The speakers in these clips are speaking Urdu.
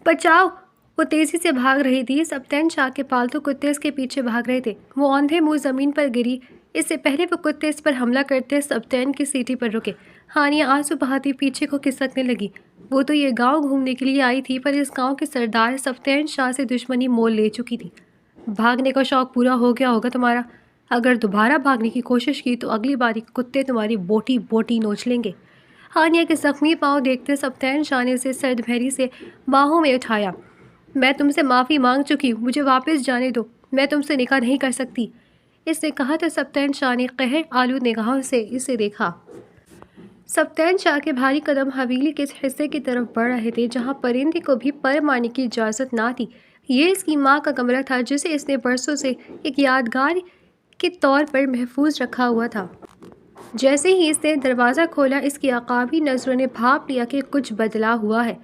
بچاؤ! وہ تیزی سے بھاگ رہی تھی۔ سبطین شاہ کے پالتو کتے اس کے پیچھے بھاگ رہے تھے۔ وہ اوندھے منہ زمین پر گری۔ اس سے پہلے وہ کتے اس پر حملہ کرتے سبطین کی سیٹی پر رکے۔ ہانیہ آنسو بہاتی پیچھے کو کھسکنے لگی۔ وہ تو یہ گاؤں گھومنے کے لیے آئی تھی، پر اس گاؤں کے سردار سبطین شاہ سے دشمنی مول لے چکی تھی۔ بھاگنے کا شوق پورا ہو گیا ہوگا تمہارا۔ اگر دوبارہ بھاگنے کی کوشش کی تو اگلی باری کتے تمہاری بوٹی بوٹی نوچ لیں گے۔ ہانیہ کے زخمی پاؤں دیکھتے سبطین شاہ نے اسے سرد بھیری سے باہوں میں اٹھایا۔ میں تم سے معافی مانگ چکی ہوں، مجھے واپس جانے دو، میں تم سے نکاح نہیں کر سکتی۔ اس نے کہا تو سبطین شاہ نے قہر آلود نگاہوں سے اسے دیکھا۔ سبطین شاہ کے بھاری قدم حویلی کے اس حصے کی طرف بڑھ رہے تھے جہاں پرندے کو بھی پر مارنے کی اجازت نہ تھی۔ یہ اس کی ماں کا کمرہ تھا جسے اس نے برسوں سے ایک یادگار کے طور پر محفوظ رکھا ہوا تھا۔ جیسے ہی اس نے دروازہ کھولا، اس کی عقابی نظروں نے بھانپ لیا کہ کچھ بدلا ہوا ہے۔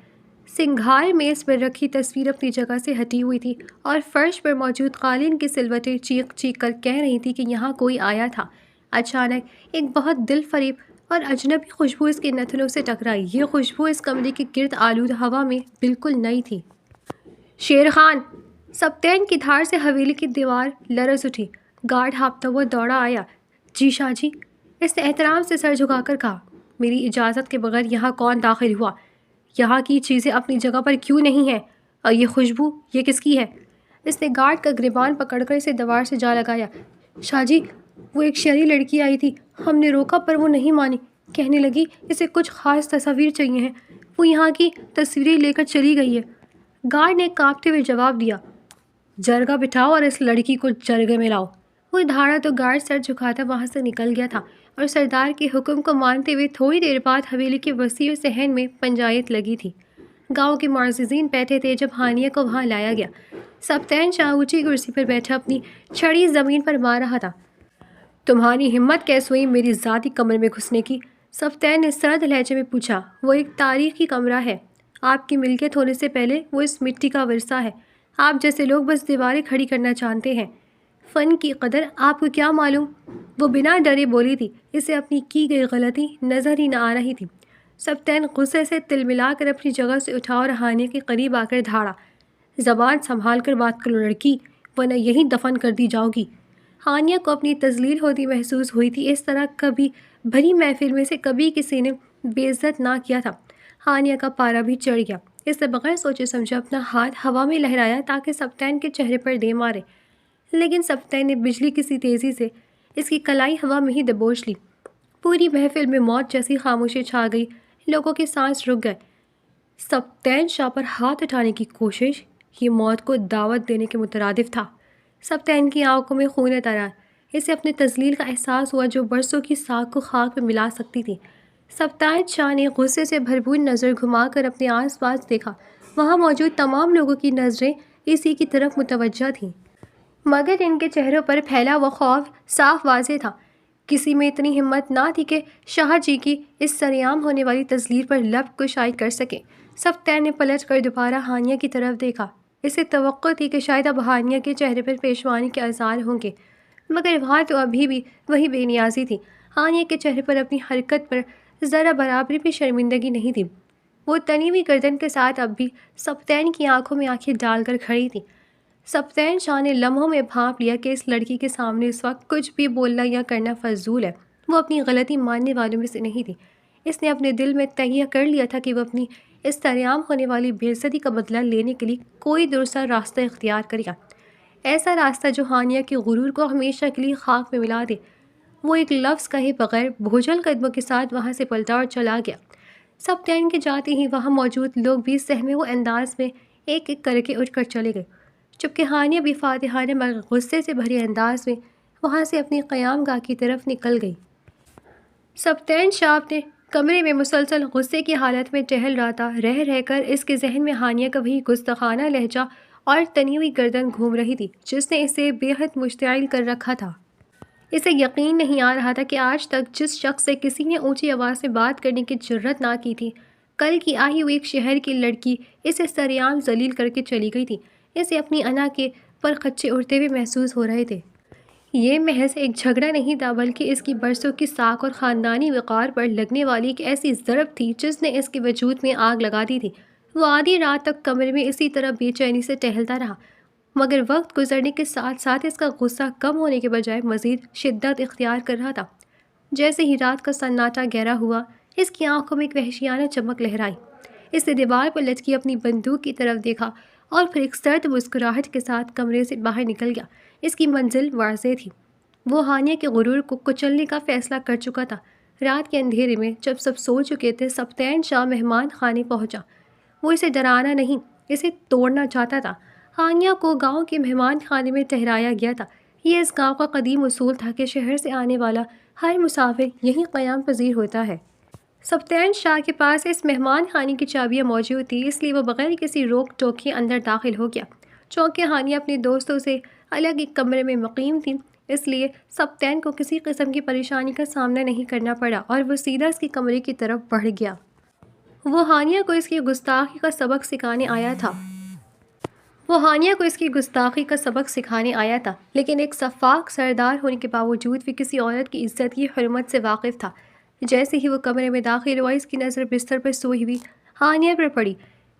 سنگھار میز پر رکھی تصویر اپنی جگہ سے ہٹی ہوئی تھی اور فرش پر موجود قالین کی سلوٹیں چیخ چیخ کر کہہ رہی تھی کہ یہاں کوئی آیا تھا۔ اچانک ایک بہت دل فریب اور اجنبی خوشبو اس کے نتنوں سے ٹکرائی۔ یہ خوشبو اس کمرے کی گرد آلود ہوا میں بالکل نئی تھی۔ شیر خان! سبطین کی دھار سے حویلی کی دیوار لرز اٹھی۔ گارڈ ہانپتا ہوا دوڑا آیا۔ جی شاہ جی! اس نے احترام سے سر جھکا کر کہا۔ میری اجازت کے بغیر یہاں کون داخل ہوا؟ یہاں کی چیزیں اپنی جگہ پر کیوں نہیں ہیں؟ اور یہ خوشبو، یہ کس کی ہے؟ اس نے گارڈ کا گریبان پکڑ کر اسے دیوار سے جا لگایا۔ شاہ جی، وہ ایک شہری لڑکی آئی تھی، ہم نے روکا پر وہ نہیں مانی، کہنے لگی اسے کچھ خاص تصاویر چاہیے ہیں، وہ یہاں کی تصویریں لے کر چلی گئی ہے۔ گارڈ نے کانپتے ہوئے جواب دیا۔ جرگہ بٹھاؤ اور اس لڑکی کو جرگے میں لاؤ۔ وہ دھاڑا تو گارڈ سر جھکاتا وہاں سے نکل گیا تھا اور سردار کے حکم کو مانتے ہوئے تھوڑی دیر بعد حویلی کے وسیع صحن میں پنجائیت لگی تھی۔ گاؤں کے معززین بیٹھے تھے جب ہانیہ کو وہاں لایا گیا۔ سبطین شاہ اونچی کرسی پر بیٹھا اپنی چھڑی زمین پر مار رہا تھا۔ تمہاری ہمت کیسے ہوئی میری ذاتی کمرے میں گھسنے کی؟ سبطین نے سرد لہجے میں پوچھا۔ وہ ایک تاریخی کمرہ ہے، آپ کی ملکیت ہونے سے پہلے وہ اس مٹی کا ورثہ ہے۔ آپ جیسے لوگ بس دیواریں کھڑی کرنا جانتے ہیں، فن کی قدر آپ کو کیا معلوم؟ وہ بنا ڈرے بولی تھی۔ اسے اپنی کی گئی غلطی نظر ہی نہ آ رہی تھی۔ سبطین غصے سے تل ملا کر اپنی جگہ سے اٹھا اور ہانیہ کے قریب آ کر دھاڑا۔ زبان سنبھال کر بات کرو لڑکی، ورنہ یہیں دفن کر دی جاؤ گی۔ ہانیہ کو اپنی تذلیل ہوتی محسوس ہوئی تھی۔ اس طرح کبھی بھری محفل میں سے کبھی کسی نے بے عزت نہ کیا تھا۔ ہانیہ کا پارا بھی چڑھ گیا۔ اس نے بغیر سوچے سمجھے اپنا ہاتھ ہوا میں لہرایا تاکہ سبطین کے چہرے پر دے مارے، لیکن سبطین نے بجلی کی سی تیزی سے اس کی کلائی ہوا میں ہی دبوچ لی۔ پوری محفل میں موت جیسی خاموشی چھا گئی۔ لوگوں کے سانس رک گئے۔ سبطین شاہ پر ہاتھ اٹھانے کی کوشش یہ موت کو دعوت دینے کے مترادف تھا۔ سبطین کی آنکھوں میں خون اتر آیا۔ اسے اپنے تذلیل کا احساس ہوا جو برسوں کی ساکھ کو خاک میں ملا سکتی تھی۔ سبطین شاہ نے غصے سے بھرپور نظر گھما کر اپنے آس پاس دیکھا۔ وہاں موجود تمام لوگوں کی نظریں اسی کی طرف متوجہ تھیں، مگر ان کے چہروں پر پھیلا وہ خوف صاف واضح تھا۔ کسی میں اتنی ہمت نہ تھی کہ شاہ جی کی اس سرعام ہونے والی تذلیل پر لب کشائی کر سکے۔ سبطین نے پلٹ کر دوبارہ ہانیہ کی طرف دیکھا۔ اسے توقع تھی کہ شاید اب ہانیہ کے چہرے پر پیشوانی کے آثار ہوں گے، مگر وہاں تو ابھی بھی وہی بے نیازی تھی۔ ہانیہ کے چہرے پر اپنی حرکت پر ذرا برابر بھی شرمندگی نہیں تھی۔ وہ تنی ہوئی گردن کے ساتھ اب بھی سبطین کی آنکھوں میں آنکھیں ڈال کر کھڑی تھی۔ سبطین شاہ نے لمحوں میں بھانپ لیا کہ اس لڑکی کے سامنے اس وقت کچھ بھی بولنا یا کرنا فضول ہے۔ وہ اپنی غلطی ماننے والوں میں سے نہیں تھی۔ اس نے اپنے دل میں تہیہ کر لیا تھا کہ وہ اپنی اس سرعام ہونے والی بے عزتی کا بدلہ لینے کے لیے کوئی دوسرا راستہ اختیار کرے گا، ایسا راستہ جو ہانیہ کے غرور کو ہمیشہ کے لیے خاک میں ملا دے۔ وہ ایک لفظ کہے بغیر بوجھل قدموں کے ساتھ وہاں سے پلٹا اور چلا گیا۔ سبطین کے جاتے ہی وہاں موجود لوگ بھی سہمے و انداز میں ایک ایک کر کے اٹھ کر چلے گئے، جبکہ ہانیہ بھی فاتحانہ مگر غصے سے بھرے انداز میں وہاں سے اپنی قیام گاہ کی طرف نکل گئی۔ سبطین شاہ اپنے کمرے میں مسلسل غصے کی حالت میں ٹہل رہا تھا۔ رہ رہ کر اس کے ذہن میں ہانیہ کا وہی گستاخانہ لہجہ اور تنی ہوئی گردن گھوم رہی تھی جس نے اسے بے حد مشتعل کر رکھا تھا۔ اسے یقین نہیں آ رہا تھا کہ آج تک جس شخص سے کسی نے اونچی آواز سے بات کرنے کی جرت نہ کی تھی، کل کی آئی ہوئی ایک شہر کی لڑکی اسے سرعام ذلیل کر کے چلی گئی تھی۔ اسے اپنی انا کے پر خدشے اڑتے ہوئے محسوس ہو رہے تھے۔ یہ محض ایک جھگڑا نہیں تھا بلکہ اس کی برسوں کی ساکھ اور خاندانی وقار پر لگنے والی ایک ایسی ضرب تھی جس نے اس کے وجود میں آگ لگا دی تھی۔ وہ آدھی رات تک کمرے میں اسی طرح بے چینی سے ٹہلتا رہا، مگر وقت گزرنے کے ساتھ ساتھ اس کا غصہ کم ہونے کے بجائے مزید شدت اختیار کر رہا تھا۔ جیسے ہی رات کا سناٹا گہرا ہوا، اس کی آنکھوں میں ایک وحشیانہ چمک لہرائی۔ اس نے دیوار پر لٹکی اپنی بندوق کی طرف دیکھا اور پھر ایک سرد مسکراہٹ کے ساتھ کمرے سے باہر نکل گیا۔ اس کی منزل واضح تھی۔ وہ ہانیہ کے غرور کو کچلنے کا فیصلہ کر چکا تھا۔ رات کے اندھیرے میں جب سب سو چکے تھے، سبطین شاہ مہمان خانے پہنچا۔ وہ اسے ڈرانا نہیں، اسے توڑنا چاہتا تھا۔ ہانیہ کو گاؤں کے مہمان خانے میں ٹھہرایا گیا تھا۔ یہ اس گاؤں کا قدیم اصول تھا کہ شہر سے آنے والا ہر مسافر یہیں قیام پذیر ہوتا ہے۔ سبطین شاہ کے پاس اس مہمان خانے کی چابیاں موجود تھیں، اس لیے وہ بغیر کسی روک ٹوک کے اندر داخل ہو گیا۔ چونکہ ہانیہ اپنے دوستوں سے الگ ایک کمرے میں مقیم تھی، اس لیے سبطین کو کسی قسم کی پریشانی کا سامنا نہیں کرنا پڑا اور وہ سیدھا اس کے کمرے کی طرف بڑھ گیا۔ وہ ہانیہ کو اس کی گستاخی کا سبق سکھانے آیا تھا، لیکن ایک سفاک سردار ہونے کے باوجود بھی کسی عورت کی عزت کی حرمت سے واقف تھا۔ جیسے ہی وہ کمرے میں داخل ہوا، اس کی نظر بستر پر سوئی ہوئی ہانیہ پر پڑی۔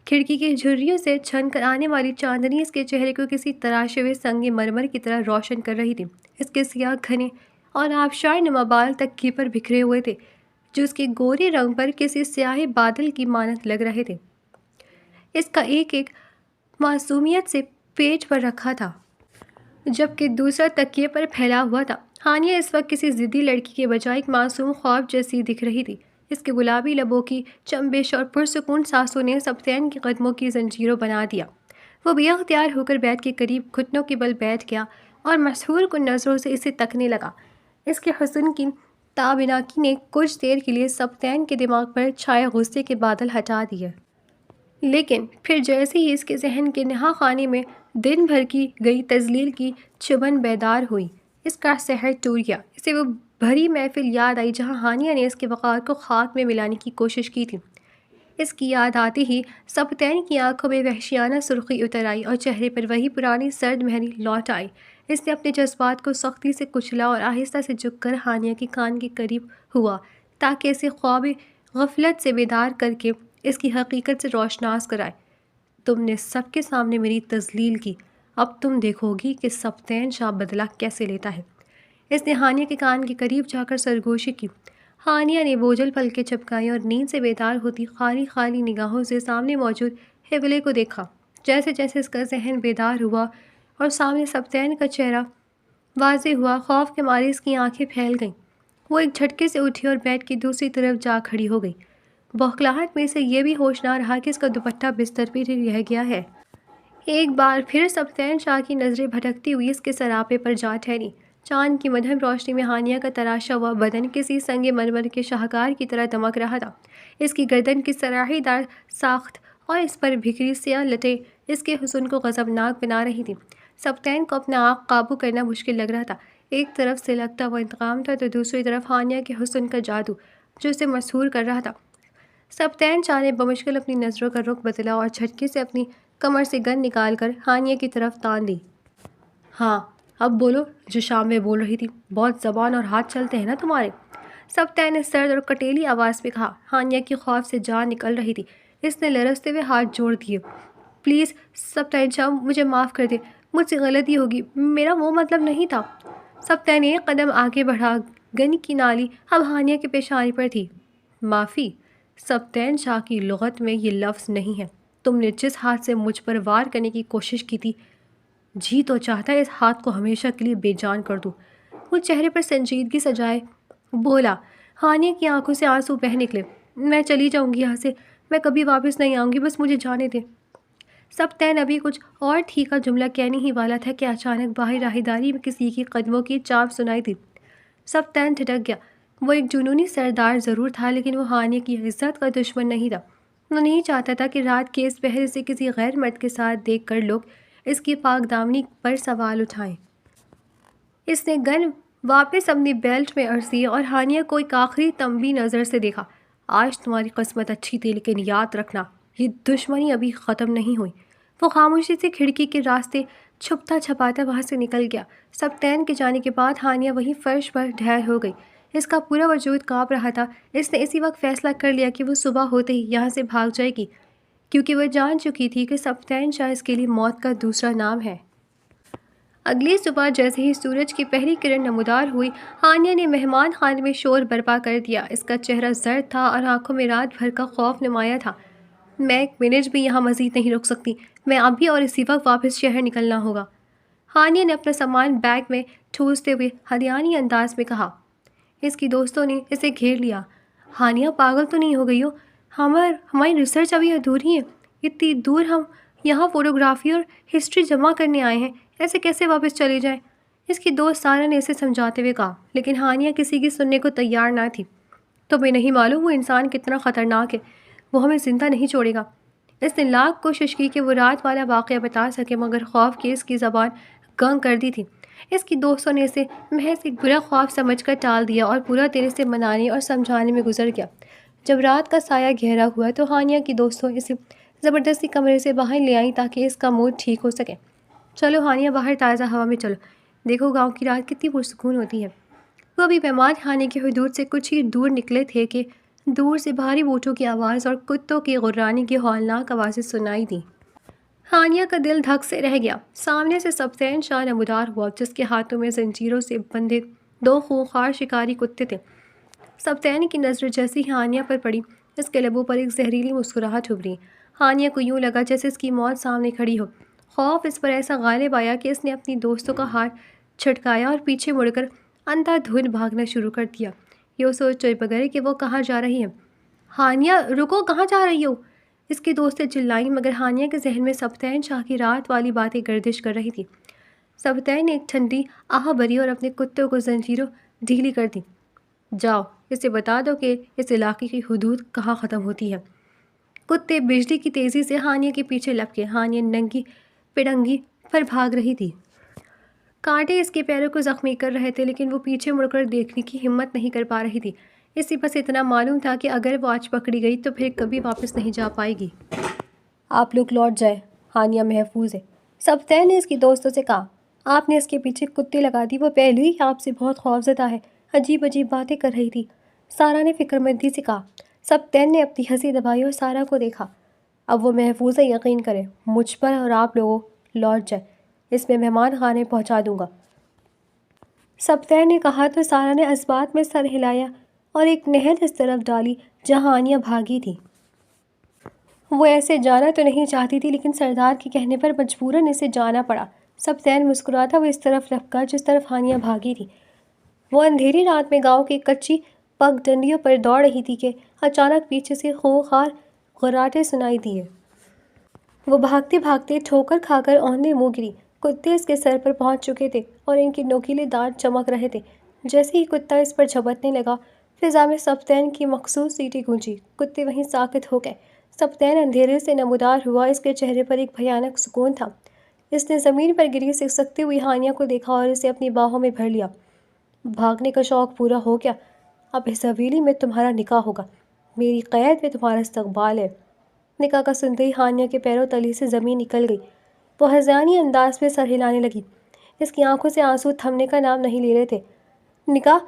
کھڑکی کی جھریوں سے چھن کر آنے والی چاندنی اس کے چہرے کو کسی تراشے ہوئے سنگ مرمر کی طرح روشن کر رہی تھی۔ اس کے سیاہ گھنے اور آبشار نما بال تکیے پر بکھرے ہوئے تھے، جو اس کے گورے رنگ پر کسی سیاہ بادل کی مانند لگ رہے تھے۔ اس کا ایک معصومیت سے پیٹ پر رکھا تھا، جبکہ دوسرا تکیے پر پھیلا ہوا تھا۔ ہانیہ اس وقت کسی ضدی لڑکی کے بجائے ایک معصوم خواب جیسی دکھ رہی تھی۔ اس کے گلابی لبوں کی چنبش اور پرسکون سانسوں نے سبطین کے قدموں کی زنجیروں بنا دیا۔ وہ بے اختیار ہو کر بیڈ کے قریب گھٹنوں کے بل بیٹھ گیا اور مسحور کن نظروں سے اسے تکنے لگا۔ اس کے حسن کی تابناکی نے کچھ دیر کے لیے سبطین کے دماغ پر چھائے غصے کے بادل ہٹا دیے، لیکن پھر جیسے ہی اس کے ذہن کے نہا خانے میں دن بھر کی گئی تذلیل کی چبھن بیدار ہوئی، اس کا سحر ٹوٹ گیا۔ اسے وہ بھری محفل یاد آئی جہاں ہانیہ نے اس کے وقار کو خاک میں ملانے کی کوشش کی تھی۔ اس کی یاد آتے ہی سبطین کی آنکھوں میں وحشیانہ سرخی اتر آئی اور چہرے پر وہی پرانی سرد مہری لوٹ آئی۔ اس نے اپنے جذبات کو سختی سے کچلا اور آہستہ سے جھک کر ہانیہ کے کان کے قریب ہوا تاکہ اسے خواب غفلت سے بیدار کر کے اس کی حقیقت سے روشناس کرائے۔ تم نے سب کے سامنے میری تذلیل کی، اب تم دیکھو گی کہ سبطین شاہ بدلہ کیسے لیتا ہے۔ اس نے ہانیہ کے کان کے قریب جا کر سرگوشی کی۔ ہانیہ نے بوجھل پلکیں چپکائیں اور نیند سے بیدار ہوتی خالی نگاہوں سے سامنے موجود حوالے کو دیکھا۔ جیسے جیسے اس کا ذہن بیدار ہوا اور سامنے سبطین کا چہرہ واضح ہوا، خوف کے مارے اس کی آنکھیں پھیل گئیں۔ وہ ایک جھٹکے سے اٹھی اور بیڈ کی دوسری طرف جا کھڑی ہو گئی۔ بوکھلاہٹ میں سے یہ بھی ہوش نہ رہا کہ اس کا دوپٹہ بستر پہ ہی رہ گیا ہے۔ ایک بار پھر سبطین شاہ کی نظریں بھٹکتی ہوئی اس کے سراپے پر جا ٹھہری۔ چاند کی مدھم روشنی میں ہانیہ کا تراشا ہوا بدن کسی سنگ مرمر کے شاہکار کی طرح دمک رہا تھا۔ اس کی گردن کی سراہی دار ساخت اور اس پر بکھری سیاہ لٹیں اس کے حسن کو غضبناک بنا رہی تھیں۔ سبطین کو اپنا آپ قابو کرنا مشکل لگ رہا تھا۔ ایک طرف سے لگتا وہ انتقام تھا تو دوسری طرف ہانیہ کے حسن کا جادو جو اسے مسحور کر رہا تھا۔ سبطین شاہ نے بمشکل اپنی نظروں کا رخ بدلا اور جھٹکے سے اپنی کمر سے گن نکال کر ہانیہ کی طرف تان لی۔ ہاں اب بولو جو شام میں بول رہی تھی، بہت زبان اور ہاتھ چلتے ہیں نا تمہارے، سبطین نے سرد اور کٹیلی آواز میں کہا۔ ہانیہ کی خوف سے جان نکل رہی تھی۔ اس نے لرزتے ہوئے ہاتھ جوڑ دیے۔ پلیز سبطین شاہ، مجھے معاف کر دے، مجھ سے غلطی ہوگی، میرا وہ مطلب نہیں تھا۔ سبطین ایک قدم آگے بڑھا، گن کی نالی اب ہانیہ کے پیشانی پر تھی۔ معافی؟ سبطین شاہ کی لغت میں یہ لفظ نہیں ہے۔ تم نے جس ہاتھ سے مجھ پر وار کرنے کی کوشش کی تھی، جی تو چاہتا ہے اس ہاتھ کو ہمیشہ کے لیے بے جان کر دوں۔ وہ چہرے پر سنجیدگی سجائے بولا۔ ہانیہ کی آنکھوں سے آنسو بہہ نکلے۔ میں چلی جاؤں گی یہاں سے، میں کبھی واپس نہیں آؤں گی، بس مجھے جانے دیں۔ سبطین ابھی کچھ اور ٹھیکا جملہ کہنے ہی والا تھا کہ اچانک باہر راہداری میں کسی کی قدموں کی چاپ سنائی دی۔ سبطین ٹھٹک گیا۔ وہ ایک جنونی سردار ضرور تھا، لیکن وہ ہانیہ کی عزت کا دشمن نہیں تھا۔ وہ نہیں چاہتا تھا کہ رات کے اس پہرے سے کسی غیر مرد کے ساتھ دیکھ کر لوگ اس کی پاک دامنی پر سوال اٹھائیں۔ اس نے گن واپس اپنی بیلٹ میں ارسی اور ہانیہ کو ایک آخری تنبیہ نظر سے دیکھا۔ آج تمہاری قسمت اچھی تھی، لیکن یاد رکھنا یہ دشمنی ابھی ختم نہیں ہوئی۔ وہ خاموشی سے کھڑکی کے راستے چھپتا چھپاتا وہاں سے نکل گیا۔ سبطین کے جانے کے بعد ہانیہ وہیں فرش پر ڈھیر ہو گئی۔ اس کا پورا وجود کانپ رہا تھا۔ اس نے اسی وقت فیصلہ کر لیا کہ وہ صبح ہوتے ہی یہاں سے بھاگ جائے گی۔ کیونکہ وہ جان چکی تھی کہ سبطین شاہ اس کے لیے موت کا دوسرا نام ہے۔ اگلی صبح جیسے ہی سورج کی پہلی کرن نمودار ہوئی، ہانیہ نے مہمان خانے میں شور برپا کر دیا۔ اس کا چہرہ زرد تھا اور آنکھوں میں رات بھر کا خوف نمایاں تھا۔ میں ایک منٹ بھی یہاں مزید نہیں رک سکتی، میں ابھی اور اسی وقت واپس شہر نکلنا ہوگا۔ ہانیہ نے اپنا سامان بیگ میں ٹھوستے ہوئے ہریانی انداز میں کہا۔ اس کی دوستوں نے اسے گھیر لیا۔ ہانیہ پاگل تو نہیں ہو گئی ہو؟ ہماری ریسرچ ابھی ادھوری ہے۔ اتنی دور ہم یہاں فوٹوگرافی اور ہسٹری جمع کرنے آئے ہیں، ایسے کیسے واپس چلے جائیں؟ اس کی دوست سارا نے اسے سمجھاتے ہوئے کہا، لیکن ہانیہ کسی کی سننے کو تیار نہ تھی۔ تمہیں نہیں معلوم وہ انسان کتنا خطرناک ہے، وہ ہمیں زندہ نہیں چھوڑے گا۔ اس نے لاکھ کوشش کی کہ وہ رات والا واقعہ بتا سکے، مگر خوف کی اس کی زبان گنگ کر دی تھی۔ اس کی دوستوں نے اسے محض ایک برا خواب سمجھ کر ٹال دیا اور پورا دن اسے منانے اور سمجھانے میں گزر گیا۔ جب رات کا سایہ گہرا ہوا تو ہانیہ کی دوستوں اسے زبردستی کمرے سے باہر لے آئیں تاکہ اس کا موڈ ٹھیک ہو سکے۔ چلو ہانیہ، باہر تازہ ہوا میں چلو، دیکھو گاؤں کی رات کتنی پرسکون ہوتی ہے۔ وہ ابھی مہمان خانے کی حدود سے کچھ ہی دور نکلے تھے کہ دور سے بھاری بوٹوں کی آواز اور کتوں کی غرانی کی ہولناک آوازیں سنائی دیں۔ ہانیہ کا دل دھک سے رہ گیا۔ سامنے سے سبطین شاہ نمودار ہوا، جس کے ہاتھوں میں زنجیروں سے بندھے 2 خونخوار شکاری کتے تھے۔ سبطین کی نظر جیسے ہی ہانیہ پر پڑی، اس کے لبوں پر ایک زہریلی مسکراہٹ ابھری۔ ہانیہ کو یوں لگا جیسے اس کی موت سامنے کھڑی ہو۔ خوف اس پر ایسا غالب آیا کہ اس نے اپنی دوستوں کا ہاتھ چھٹکایا اور پیچھے مڑ کر اندھا دھند بھاگنا شروع کر دیا، یہ سوچے بغیر کہ وہ کہاں جا رہی ہے۔ ہانیہ رکو، کہاں جا رہی ہو؟ اس کی دوستیں چلائیں، مگر ہانیہ کے ذہن میں سبطین شاہ کی رات والی باتیں گردش کر رہی تھی۔ سبطین نے ایک ٹھنڈی آہ بھری اور اپنے کتوں کو زنجیروں ڈھیلی کر دی۔ جاؤ، اسے بتا دو کہ اس علاقے کی حدود کہاں ختم ہوتی ہے۔ کتے بجلی کی تیزی سے ہانیہ کے پیچھے لپکے۔ ہانیہ ننگی پڑنگی پر بھاگ رہی تھی۔ کانٹے اس کے پیروں کو زخمی کر رہے تھے، لیکن وہ پیچھے مڑ کر دیکھنے کی ہمت نہیں کر پا رہی تھی۔ اسے بس اتنا معلوم تھا کہ اگر وہ آج پکڑی گئی تو پھر کبھی واپس نہیں جا پائے گی۔ آپ لوگ لوٹ جائیں، ہانیہ محفوظ ہے، سبطین نے اس کی دوستوں سے کہا۔ آپ نے اس کے پیچھے کتے لگا دی، وہ پہلے ہی آپ سے بہت خوفزدہ ہے، عجیب عجیب باتیں کر رہی تھی، سارا نے فکر مندی سے کہا۔ سبطین نے اپنی ہنسی دبائی اور سارا کو دیکھا۔ اب وہ محفوظ ہے، یقین کریں مجھ پر، اور آپ لوگوں لوٹ جائیں، اس میں مہمان خانے پہنچا دوں گا۔ سبطین نے کہا تو سارا نے اثبات میں سر ہلایا اور ایک نہر اس طرف ڈالی جہاں ہانیہ بھاگی تھی۔ وہ ایسے جانا تو نہیں چاہتی تھی، لیکن سردار کے کہنے پر مجبوراً اسے جانا پڑا۔ سبطین مسکراتا وہ اس طرف لپکا جس طرف ہانیہ بھاگی تھی۔ وہ اندھیری رات میں گاؤں کی کچی پگ ڈنڈیوں پر دوڑ رہی تھی کہ اچانک پیچھے سے خونخوار غراٹیں سنائی دیے۔ وہ بھاگتے بھاگتے ٹھوکر کھا کر اوندھے منہ گری۔ کتے اس کے سر پر پہنچ چکے تھے اور ان کے نوکیلے دانت چمک رہے تھے۔ جیسے ہی کتا اس پر جھپٹنے لگا، فضا میں سبطین کی مخصوص سیٹی گونجی۔ کتے وہیں ساکت ہو گئے۔ سبطین اندھیرے سے نمودار ہوا، اس کے چہرے پر ایک بھیانک سکون تھا۔ اس نے زمین پر گری سکسکتی ہوئی ہانیہ کو دیکھا اور اسے اپنی باہوں میں بھر لیا۔ بھاگنے کا شوق پورا ہو گیا، اب اس حویلی میں تمہارا نکاح ہوگا، میری قید میں تمہارا استقبال ہے۔ نکاح کا سنتے ہی ہانیہ کے پیروں تلے سے زمین نکل گئی۔ وہ ہذیانی انداز میں سر ہلانے لگی۔ اس کی آنکھوں سے آنسو تھمنے کا نام نہیں لے رہے تھے۔ نکاح؟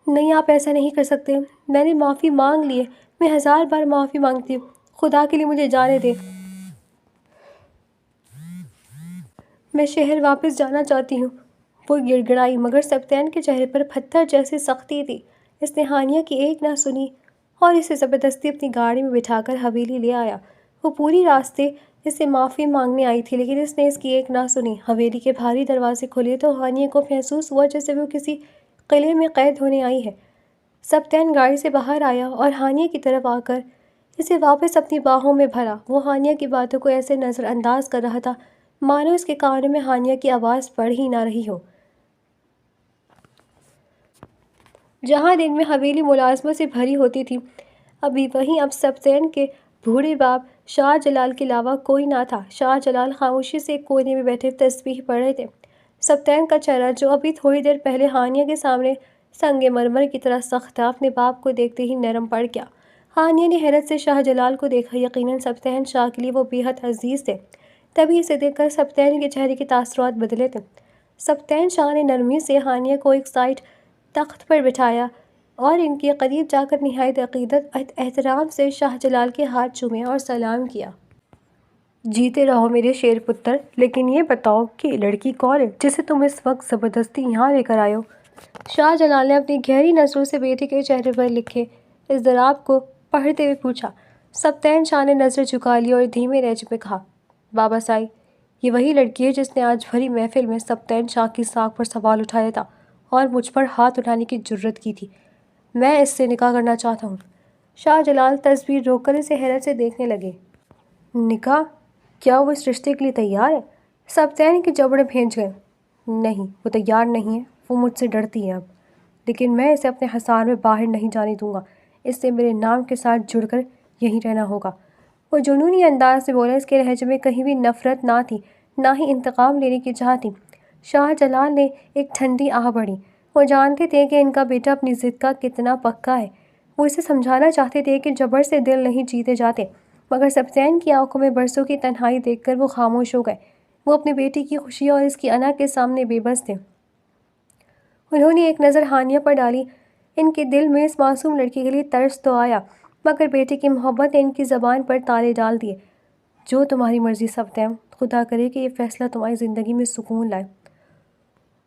نہیں، آپ ایسا نہیں کر سکتے، میں نے معافی مانگ لی ہے، میں 1000 بار معافی مانگتی ہوں، خدا کے لیے مجھے جانے دیں، میں شہر واپس جانا چاہتی ہوں۔ وہ گڑ گڑائی، مگر سبطین کے چہرے پر پتھر جیسی سختی تھی۔ اس نے ہانیہ کی ایک نہ سنی اور اسے زبردستی اپنی گاڑی میں بٹھا کر حویلی لے آیا۔ وہ پوری راستے اس سے معافی مانگنے آئی تھی، لیکن اس نے اس کی ایک نہ سنی۔ حویلی کے بھاری دروازے کھلے تو ہانیہ کو محسوس ہوا جیسے وہ کسی قلعے میں قید ہونے آئی ہے۔ سبطین گاڑی سے باہر آیا اور ہانیہ کی طرف آ کر اسے واپس اپنی باہوں میں بھرا۔ وہ ہانیہ کی باتوں کو ایسے نظر انداز کر رہا تھا مانو اس کے کانوں میں ہانیہ کی آواز پڑ ہی نہ رہی ہو۔ جہاں دن میں حویلی ملازموں سے بھری ہوتی تھی، ابھی وہیں اب سبطین کے بوڑھے باپ شاہ جلال کے علاوہ کوئی نہ تھا۔ شاہ جلال خاموشی سے ایک کونے میں بیٹھے تسبیح پڑھ رہے تھے۔ سبطین کا چہرہ، جو ابھی تھوڑی دیر پہلے ہانیہ کے سامنے سنگ مرمر کی طرح سخت تھا، اپنے باپ کو دیکھتے ہی نرم پڑ گیا۔ ہانیہ نے حیرت سے شاہ جلال کو دیکھا، یقیناً سبطین شاہ کے لیے وہ بے حد عزیز تھے، تبھی اسے دیکھ کر سبطین کے چہرے کے تاثرات بدلے تھے۔ سبطین شاہ نے نرمی سے ہانیہ کو ایک سائڈ تخت پر بٹھایا اور ان کے قریب جا کر نہایت عقیدت احترام سے شاہ جلال کے ہاتھ چومے اور سلام کیا۔ جیتے رہو میرے شیر پتر، لیکن یہ بتاؤ کہ لڑکی کون ہے جسے تم اس وقت زبردستی یہاں لے کر آئے ہو؟ شاہ جلال نے اپنی گہری نظروں سے بیٹے کے چہرے پر لکھے اضطراب کو پڑھتے ہوئے پوچھا۔ سبطین شاہ نے نظر جھکا لی اور دھیمے لہجے میں کہا، بابا سائی، یہ وہی لڑکی ہے جس نے آج بھری محفل میں سبطین شاہ کی ساکھ پر سوال اٹھایا تھا اور مجھ پر ہاتھ اٹھانے کی جرت کی تھی۔ میں اس سے نکاح کرنا چاہتا ہوں۔ شاہ جلال تصویر روک کر اسے حیرت سے دیکھنے لگے۔ نکاح؟ کیا وہ اس رشتے کے لیے تیار ہے؟ سبطین کے جبڑے بھیج گئے۔ نہیں، وہ تیار نہیں ہے، وہ مجھ سے ڈرتی ہے اب، لیکن میں اسے اپنے حصار میں باہر نہیں جانے دوں گا، اس سے میرے نام کے ساتھ جڑ کر یہیں رہنا ہوگا۔ وہ جنونی انداز سے بولا، اس کے لہجے میں کہیں بھی نفرت نہ تھی، نہ ہی انتقام لینے کی چاہت تھی۔ شاہ جلال نے ایک ٹھنڈی آہ بھری۔ وہ جانتے تھے کہ ان کا بیٹا اپنی ضد کا کتنا پکا ہے۔ وہ اسے سمجھانا چاہتے تھے کہ جبر سے دل نہیں جیتے جاتے، مگر سبطین کی آنکھوں میں برسوں کی تنہائی دیکھ کر وہ خاموش ہو گئے۔ وہ اپنے بیٹی کی خوشی اور اس کی انا کے سامنے بے بس تھے۔ انہوں نے ایک نظر ہانیہ پر ڈالی۔ ان کے دل میں اس معصوم لڑکی کے لیے ترس تو آیا، مگر بیٹے کی محبت نے ان کی زبان پر تالے ڈال دیے۔ جو تمہاری مرضی سبطین، خدا کرے کہ یہ فیصلہ تمہاری زندگی میں سکون لائے۔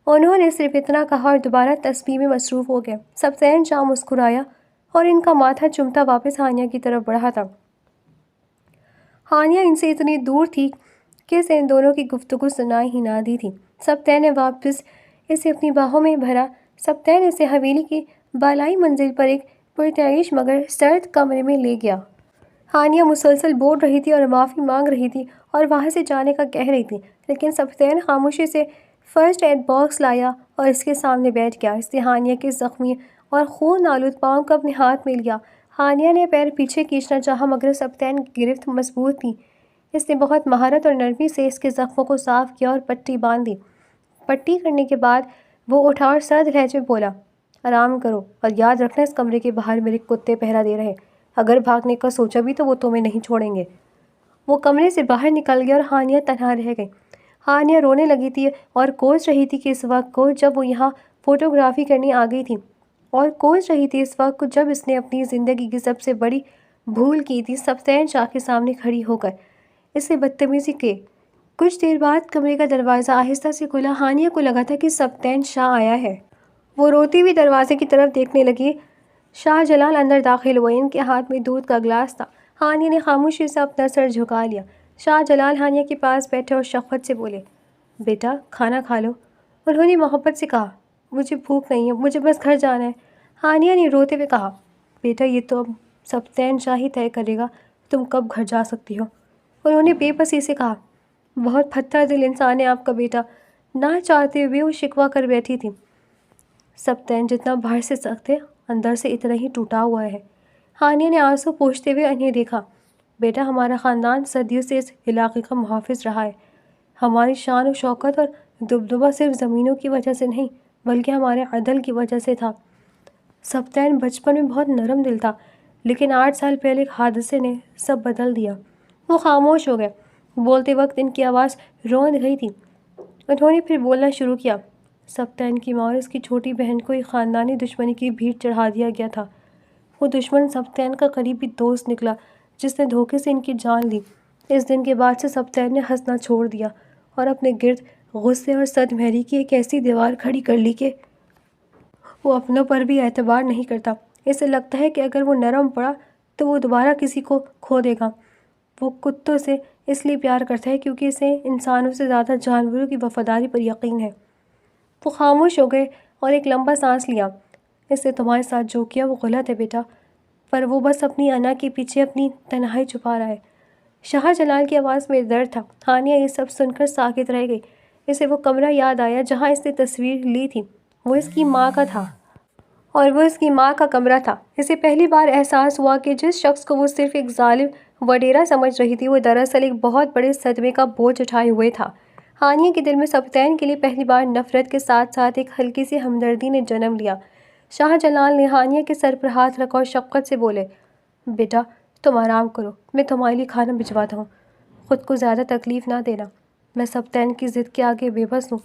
انہوں نے صرف اتنا کہا اور دوبارہ تسبیح میں مصروف ہو گئے۔ سبطین شاہ مسکرایا اور ان کا ماتھا چومتا واپس ہانیہ کی طرف بڑھا تھا۔ ہانیہ ان سے اتنی دور تھی کہ اسے ان دونوں کی گفتگو سنائی ہی نہ دی تھی۔ سبطین نے واپس اسے اپنی باہوں میں بھرا۔ سبطین اسے حویلی کی بالائی منزل پر ایک پرتعیش مگر سرد کمرے میں لے گیا۔ ہانیہ مسلسل بول رہی تھی اور معافی مانگ رہی تھی اور وہاں سے جانے کا کہہ رہی تھی، لیکن سبطین خاموشی سے فرسٹ ایڈ باکس لایا اور اس کے سامنے بیٹھ گیا۔ اس نے ہانیہ کے زخمی اور خون آلود پاؤں کو اپنے ہاتھ میں لیا۔ ہانیہ نے پیر پیچھے کھینچنا چاہا، مگر سبطین کی گرفت مضبوط تھی۔ اس نے بہت مہارت اور نرمی سے اس کے زخموں کو صاف کیا اور پٹی باندھ دی۔ پٹی کرنے کے بعد وہ اٹھا اور سرد لہجے میں بولا، آرام کرو اور یاد رکھنا اس کمرے کے باہر میرے کتے پہرا دے رہے، اگر بھاگنے کا سوچا بھی تو وہ تمہیں نہیں چھوڑیں گے۔ وہ کمرے سے باہر نکل گیا اور ہانیہ تنہا رہ گئی۔ ہانیہ رونے لگی تھی اور کوس رہی تھی کہ اس وقت کو جب وہ یہاں فوٹوگرافی کرنے آ گئی تھی، اور کوس رہی تھی اس وقت کو جب اس نے اپنی زندگی کی سب سے بڑی بھول کی تھی، سبطین شاہ کے سامنے کھڑی ہو کر اس سے بدتمیزی کے۔ کچھ دیر بعد کمرے کا دروازہ آہستہ سے کھلا۔ ہانیہ کو لگا تھا کہ سبطین شاہ آیا ہے۔ وہ روتی ہوئی دروازے کی طرف دیکھنے لگی۔ شاہ جلال اندر داخل ہوئے۔ ان کے ہاتھ میں دودھ کا گلاس تھا۔ ہانیہ نے خاموشی سے اپنا سر جھکا لیا۔ شاہ جلال ہانیہ کے پاس بیٹھے اور شفقت سے بولے، بیٹا کھانا کھا لو۔ انہوں نے محبت سے کہا، مجھے بھوک نہیں ہے، مجھے بس گھر جانا ہے۔ ہانیہ نے روتے ہوئے کہا، بیٹا یہ تو اب سبطین شاہ ہی طے کرے گا تم کب گھر جا سکتی ہو۔ انہوں نے بے بسی سے کہا، بہت پھٹا دل انسان ہے آپ کا بیٹا۔ نہ چاہتے ہوئے وہ شکوہ کر بیٹھی تھی، سبطین جتنا باہر سے سخت ہے اندر سے اتنا ہی ٹوٹا ہوا ہے۔ ہانیہ نے آنسو پوچھتے ہوئے انہیں دیکھا، بیٹا ہمارا خاندان صدیوں سے اس علاقے کا محافظ رہا ہے۔ ہماری شان و شوکت اور دبدبہ صرف زمینوں کی وجہ سے نہیں بلکہ ہمارے عدل کی وجہ سے تھا۔ سبطین بچپن میں بہت نرم دل تھا، لیکن 8 سال پہلے ایک حادثے نے سب بدل دیا۔ وہ خاموش ہو گئے۔ بولتے وقت ان کی آواز روند گئی تھی۔ انہوں نے پھر بولنا شروع کیا، سبطین کی ماں اور اس کی چھوٹی بہن کو ایک خاندانی دشمنی کی بھیٹ چڑھا دیا گیا تھا۔ وہ دشمن سبطین کا قریبی دوست نکلا جس نے دھوکے سے ان کی جان لی۔ اس دن کے بعد سے سبطین نے ہنسنا چھوڑ دیا اور اپنے گرد غصے اور صد مہری کی ایک ایسی دیوار کھڑی کر لی کہ وہ اپنوں پر بھی اعتبار نہیں کرتا۔ اسے لگتا ہے کہ اگر وہ نرم پڑا تو وہ دوبارہ کسی کو کھو دے گا۔ وہ کتوں سے اس لیے پیار کرتا ہے کیونکہ اسے انسانوں سے زیادہ جانوروں کی وفاداری پر یقین ہے۔ وہ خاموش ہو گئے اور ایک لمبا سانس لیا۔ اس نے تمہارے ساتھ جو کیا وہ غلط ہے بیٹا، پر وہ بس اپنی انا کے پیچھے اپنی تنہائی چھپا رہا ہے۔ شاہ جلال کی آواز میں درد تھا۔ ہانیہ یہ سب سن کر ساکت رہ گئی۔ اسے وہ کمرہ یاد آیا جہاں اس نے تصویر لی تھی۔ وہ اس کی ماں کا تھا اور وہ اس کی ماں کا کمرہ تھا۔ اسے پہلی بار احساس ہوا کہ جس شخص کو وہ صرف ایک ظالم وڈیرا سمجھ رہی تھی وہ دراصل ایک بہت بڑے صدمے کا بوجھ اٹھائے ہوئے تھا۔ ہانیہ کے دل میں سبطین کے لیے پہلی بار نفرت کے ساتھ ساتھ ایک ہلکی سی ہمدردی نے جنم لیا۔ شاہ جلال نے ہانیہ کے سر پر ہاتھ رکھا اور شفقت سے بولے، بیٹا تم آرام کرو، میں تمہارے لیے کھانا بھجواتا ہوں۔ خود کو زیادہ تکلیف نہ دینا، میں سبطین کی ضد کے آگے بے بس ہوں۔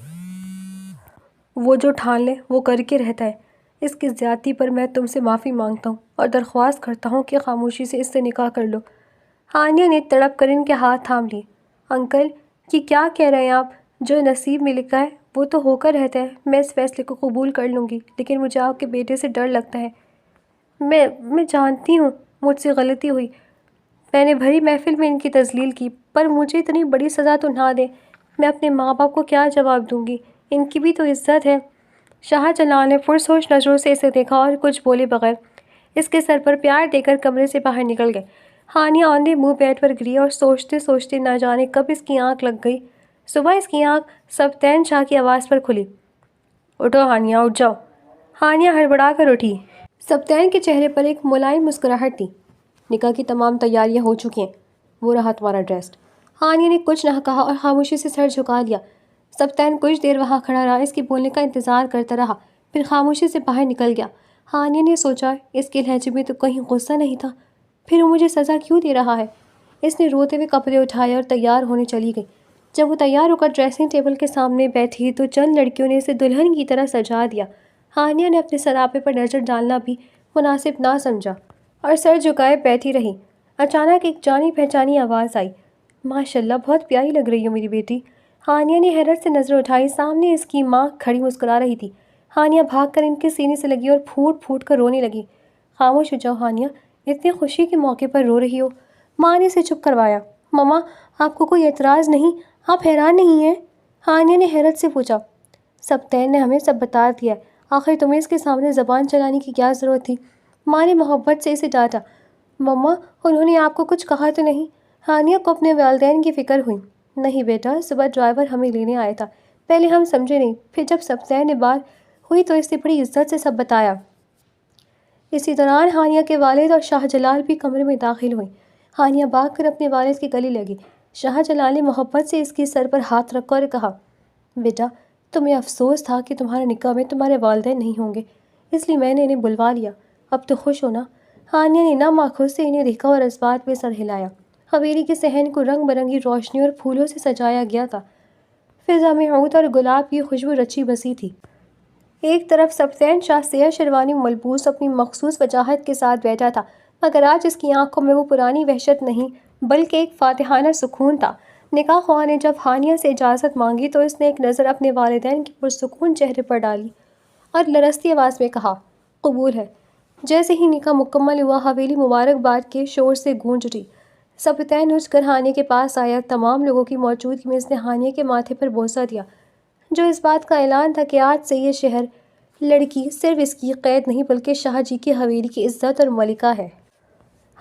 وہ جو ٹھان لے وہ کر کے رہتا ہے۔ اس کی زیادتی پر میں تم سے معافی مانگتا ہوں اور درخواست کرتا ہوں کہ خاموشی سے اس سے نکاح کر لو۔ ہانیہ نے تڑپ کر ان کے ہاتھ تھام لی۔ انکل یہ کیا کہہ رہے ہیں آپ؟ جو نصیب میں لکھا ہے وہ تو ہو کر رہتا ہے۔ میں اس فیصلے کو قبول کر لوں گی، لیکن مجھے آپ کے بیٹے سے ڈر لگتا ہے۔ میں جانتی ہوں مجھ سے غلطی ہوئی، میں نے بھری محفل میں ان کی تذلیل کی، پر مجھے اتنی بڑی سزا تو نہ دیں۔ میں اپنے ماں باپ کو کیا جواب دوں گی؟ ان کی بھی تو عزت ہے۔ شاہ جلال نے پرسوچ نظروں سے اسے دیکھا اور کچھ بولے بغیر اس کے سر پر پیار دے کر کمرے سے باہر نکل گئے۔ ہانیہ اوندھے منہ بیڈ پر گری اور سوچتے سوچتے نہ جانے کب اس کی آنکھ لگ گئی۔ صبح اس کی آنکھ سبتین شاہ کی آواز پر کھلی۔ اٹھو ہانیہ، اٹھ جاؤ۔ ہانیہ ہڑبڑا کر اٹھی۔ سبتین کے چہرے پر ایک ملائم مسکراہٹ تھی۔ نکاح کی تمام تیاریاں ہو چکی ہیں، وہ رہا تمہارا ڈریس۔ ہانیہ نے کچھ نہ کہا اور خاموشی سے سر جھکا لیا۔ سبتین کچھ دیر وہاں کھڑا رہا، اس کے بولنے کا انتظار کرتا رہا، پھر خاموشی سے باہر نکل گیا۔ ہانیہ نے سوچا اس کے لہجے میں تو کہیں غصہ نہیں تھا، پھر وہ مجھے سزا کیوں دے رہا ہے؟ اس نے روتے ہوئے کپڑے اٹھائے اور تیار ہونے چلی گئی۔ جب وہ تیار ہو کر ڈریسنگ ٹیبل کے سامنے بیٹھی تو چند لڑکیوں نے اسے دلہن کی طرح سجا دیا۔ ہانیہ نے اپنے سراپے پر نظر ڈالنا بھی مناسب نہ سمجھا اور سر جھکائے بیٹھی رہی۔ اچانک ایک جانی پہچانی آواز آئی، ماشاءاللہ بہت پیاری لگ رہی ہو میری بیٹی۔ ہانیہ نے حیرت سے نظر اٹھائی، سامنے اس کی ماں کھڑی مسکرا رہی تھی۔ ہانیہ بھاگ کر ان کے سینے سے لگی اور پھوٹ پھوٹ کر رونے لگی۔ خاموش ہو جاؤ ہانیہ، اتنی خوشی کے موقع پر رو رہی ہو۔ ماں نے اسے چپ کروایا۔ مما، آپ کو کوئی اعتراض نہیں؟ آپ حیران نہیں ہیں؟ ہانیہ نے حیرت سے پوچھا۔ سبتین نے ہمیں سب بتا دیا ہے، آخر تمہیں اس کے سامنے زبان چلانے کی کیا ضرورت تھی؟ ماں نے محبت سے اسے ڈانٹا۔ مما، انہوں نے آپ کو کچھ کہا تو نہیں؟ ہانیہ کو اپنے والدین کی فکر ہوئی۔ نہیں بیٹا، صبح ڈرائیور ہمیں لینے آیا تھا، پہلے ہم سمجھے نہیں، پھر جب سبتین نے بات ہوئی تو اس نے بڑی عزت سے سب بتایا۔ اسی دوران ہانیہ کے والد اور شاہ جلال بھی کمرے میں داخل ہوئے۔ ہانیہ بھاگ کر اپنے والد کے گلے لگی۔ شاہ جلال نے محبت سے اس کے سر پر ہاتھ رکھا اور کہا، بیٹا تمہیں افسوس تھا کہ تمہارے نکاح میں تمہارے والدین نہیں ہوں گے، اس لیے میں نے انہیں بلوا لیا، اب تو خوش ہو نا؟ ہانیہ نے نم آنکھوں سے انہیں دیکھا اور اس بات پہ سر ہلایا۔ حویلی کے صحن کو رنگ برنگی روشنی اور پھولوں سے سجایا گیا تھا، فضا میں عود اور گلاب کی خوشبو رچی بسی تھی۔ ایک طرف سبتین شاہ سیاہ شیروانی ملبوس اپنی مخصوص وجاہت کے ساتھ بیٹھا تھا، مگر آج اس کی آنکھوں میں وہ پرانی وحشت نہیں بلکہ ایک فاتحانہ سکون تھا۔ نکاح خواہ نے جب ہانیہ سے اجازت مانگی تو اس نے ایک نظر اپنے والدین کے پرسکون چہرے پر ڈالی اور لرزتی آواز میں کہا، قبول ہے۔ جیسے ہی نکاح مکمل ہوا، حویلی مبارکباد کے شور سے گونج اٹھی۔ سبتین اٹھ کر ہانیہ کے پاس آیا، تمام لوگوں کی موجودگی میں اس نے ہانیہ کے ماتھے پر بوسہ دیا، جو اس بات کا اعلان تھا کہ آج سے یہ شہر لڑکی صرف اس کی قید نہیں بلکہ شاہ جی کی حویلی کی عزت اور ملکہ ہے۔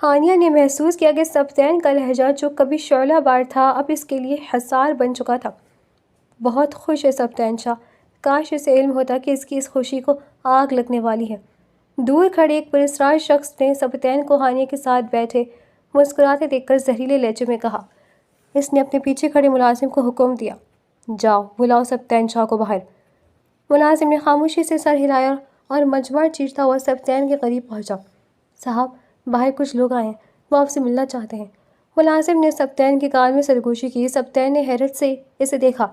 ہانیہ نے محسوس کیا کہ سبتین کا لہجہ جو کبھی شعلہ بار تھا اب اس کے لیے حصار بن چکا تھا۔ بہت خوش ہے سبتین شاہ، کاش اسے علم ہوتا کہ اس کی اس خوشی کو آگ لگنے والی ہے۔ دور کھڑے ایک پراسرار شخص نے سبتین کو ہانیہ کے ساتھ بیٹھے مسکراتے دیکھ کر زہریلے لہجے میں کہا۔ اس نے اپنے پیچھے کھڑے ملازم کو حکم دیا، جاؤ بلاؤ سبتین شاہ کو باہر۔ ملازم نے خاموشی سے سر ہلایا اور مجمر چیرتا ہوا سبتین کے قریب پہنچا۔ صاحب، باہر کچھ لوگ آئے ہیں، وہ آپ سے ملنا چاہتے ہیں۔ ملازم نے سبتین کے کان میں سرگوشی کی۔ سبتین نے حیرت سے اسے دیکھا۔